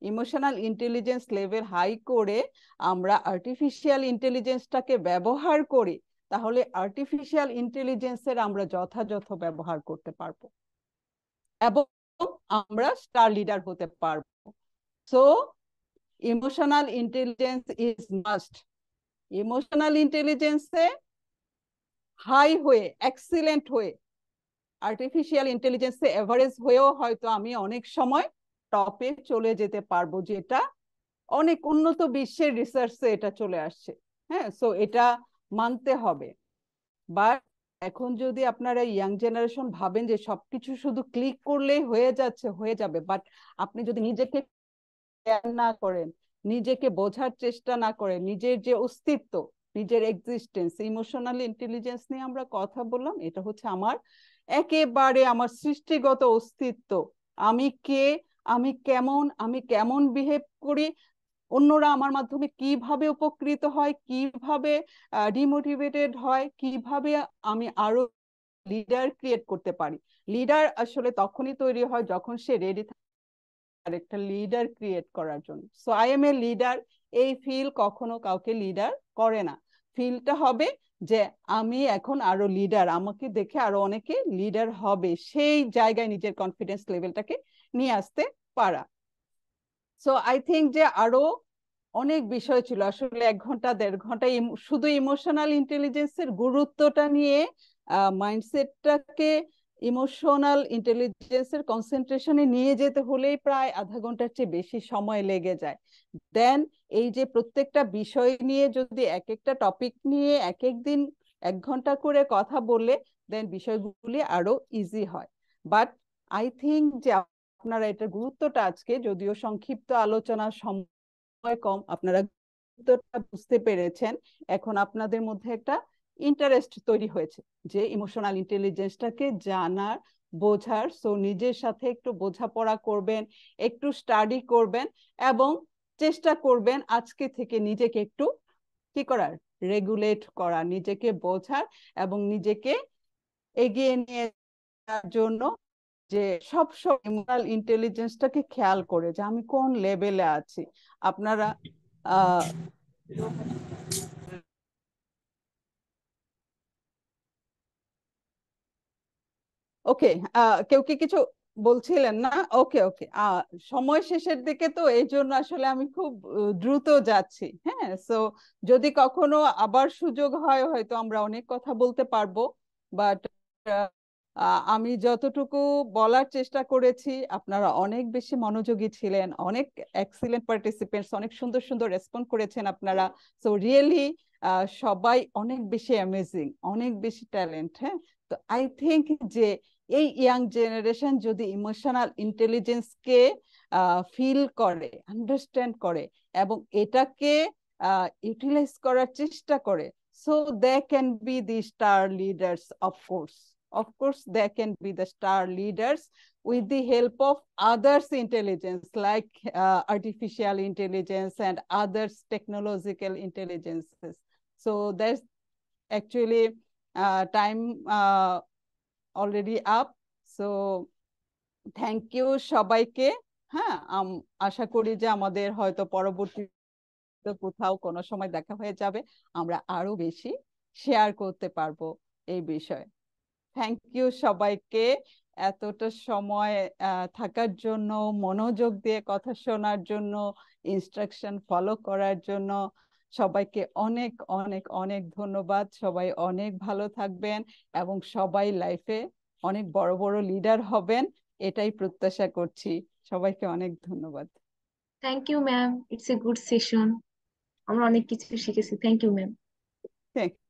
Speaker 1: ইমোশনাল ইন্টেলিজেন্স লেভেল হাই করে আমরা আর্টিফিশিয়াল ইন্টেলিজেন্সটাকে ব্যবহার করি, তাহলে আর্টিফিশিয়াল ইন্টেলিজেন্সের আমরা যথাযথ ব্যবহার করতে পারবো এবং আমরা স্টার লিডার হতে পারবো। So emotional intelligence is must. Emotional ইন্টেলিজেন্সে হাই হয়ে, এক্সিলেন্ট হয়ে, আর্টিফিশিয়াল ইন্টেলিজেন্সে এভারেজ হয়েও হয়তো আমি অনেক সময় টপে চলে যেতে পারবো, যেটা অনেক উন্নত বিশ্বের রিসার্চে এটা চলে আসছে। হ্যাঁ, সো এটা মানতে হবে। বাট এখন যদি আপনারা ইয়াং জেনারেশন ভাবেন যে সবকিছু শুধু ক্লিক করলেই হয়ে যাচ্ছে, হয়ে যাবে, বাট আপনি যদি নিজেকে না করেন, নিজেকে বোঝার চেষ্টা না করেন, নিজের যে অস্তিত্ব, নিজের এক্সিস্টেন্স, ইমোশনাল ইন্টেলিজেন্স নিয়ে আমরা কথা বললাম, এটা হচ্ছে আমার একেবারে আমার সৃষ্টিগত অস্তিত্ব। আমি কে, আমি কেমন, আমি কেমন বিহেভ করি, অন্যরা আমার মাধ্যমে কিভাবে উপকৃত হয়, কিভাবে ডিমোটিভেটেড হয়, কিভাবে আমি আরো লিডার ক্রিয়েট করতে পারি। লিডার আসলে তখনই তৈরি হয় যখন সে রেডি থাকে একটা লিডার ক্রিয়েট করার জন্য। So I M a leader, এই ফিল কখনো কাউকে লিডার করে না। ফিলটা হবে যে আমি এখন আরো লিডার, আমাকে দেখে আরো অনেকে লিডার হবে, সেই জায়গায় নিজের কনফিডেন্স লেভেলটাকে নিয়ে আসতে পারা। সো আই থিঙ্ক যে আরো অনেক বিষয় ছিল, আসলে 1 ঘন্টা 1.5 ঘন্টা শুধু ইমোশনাল ইন্টেলিজেন্সের গুরুত্বটা নিয়ে, মাইন্ডসেটটাকে ইমোশনাল ইন্টেলিজেন্সের কনসেন্ট্রেশনে নিয়ে যেতে হলেই প্রায় আধা ঘন্টার চেয়ে বেশি সময় লেগে যায়। দেন এই যে প্রত্যেকটা বিষয় নিয়ে যদি এক একটা টপিক নিয়ে এক এক দিন 1 ঘন্টা করে কথা বললে দেন বিষয়গুলি আরো ইজি হয়। বাট আই থিঙ্ক যে আপনারা এটার গুরুত্বটা আজকে, যদিও সংক্ষিপ্ত আলোচনার সময় কম, আপনারা গুরুত্বটা বুঝতে পেরেছেন। এখন আপনাদের মধ্যে একটা ইন্টারেস্ট তৈরি হয়েছে যে ইমোশনাল ইন্টেলিজেন্সটাকে জানার, বোঝার। সো নিজের সাথে একটু বোঝাপড়া করবেন, একটু স্টাডি করবেন এবং চেষ্টা করবেন আজকে থেকে নিজেকে একটু কি করার, রেগুলেট করা, নিজেকে বোঝার এবং নিজেকে এগিয়ে নিয়ে যাওয়ার জন্য, যে সব ইমোশনাল ইন্টেলিজেন্সটাকে খেয়াল করে যে আমি কোন লেভেলে আছি। আপনারা ওকে, কেউ কি কিছু বলছিলেন না? ওকে ওকে, সময় শেষের দিকে, তো এই জন্য আসলে আমি খুব দ্রুত যাচ্ছি। হ্যাঁ, সো যদি কখনো আবার সুযোগ হয় হয়তো আমরা অনেক কথা বলতে পারবো। বাট আমি যতটুকু বলার চেষ্টা করেছি, আপনারা অনেক বেশি মনোযোগী ছিলেন, অনেক এক্সিলেন্ট পার্টিসিপেন্টস, অনেক সুন্দর সুন্দর রেসপন্ড করেছেন আপনারা। সো রিয়েলি সবাই অনেক বেশি অ্যামেজিং, অনেক বেশি ট্যালেন্ট। হ্যাঁ, তো আই থিঙ্ক যে এই ইয়াং জেনারেশন যদি ইমোশনাল ইন্টেলিজেন্সকে ফিল করে, আন্ডারস্ট্যান্ড করে এবং এটাকে ইউটিলাইজ করার চেষ্টা করে, so they can be the star leaders. Of course they can be the star leaders with the help of others intelligence, like artificial intelligence and others technological intelligences. So there's actually time already up. So thank you সবাইকে। হ্যাঁ, আশা করি যে আমাদের হয়তো পরবর্তী কোথাও কোনো সময় দেখা হয়ে যাবে, আমরা আরো বেশি শেয়ার করতে পারবো এই বিষয়ে। থ্যাংক ইউ সবাইকে এতটা সময় থাকার জন্য, মনোযোগ দিয়ে কথা শোনার জন্য, ইনস্ট্রাকশন ফলো করার জন্য। সবাইকে অনেক অনেক অনেক ধন্যবাদ। সবাই অনেক ভালো থাকবেন এবং সবাই লাইফে অনেক বড় বড় লিডার হবেন, এটাই প্রত্যাশা করছি। সবাইকে অনেক ধন্যবাদ।
Speaker 2: Thank you ma'am, it's a good session. আমরা অনেক কিছু শিখেছি। Thank you ma'am.
Speaker 1: থ্যাংক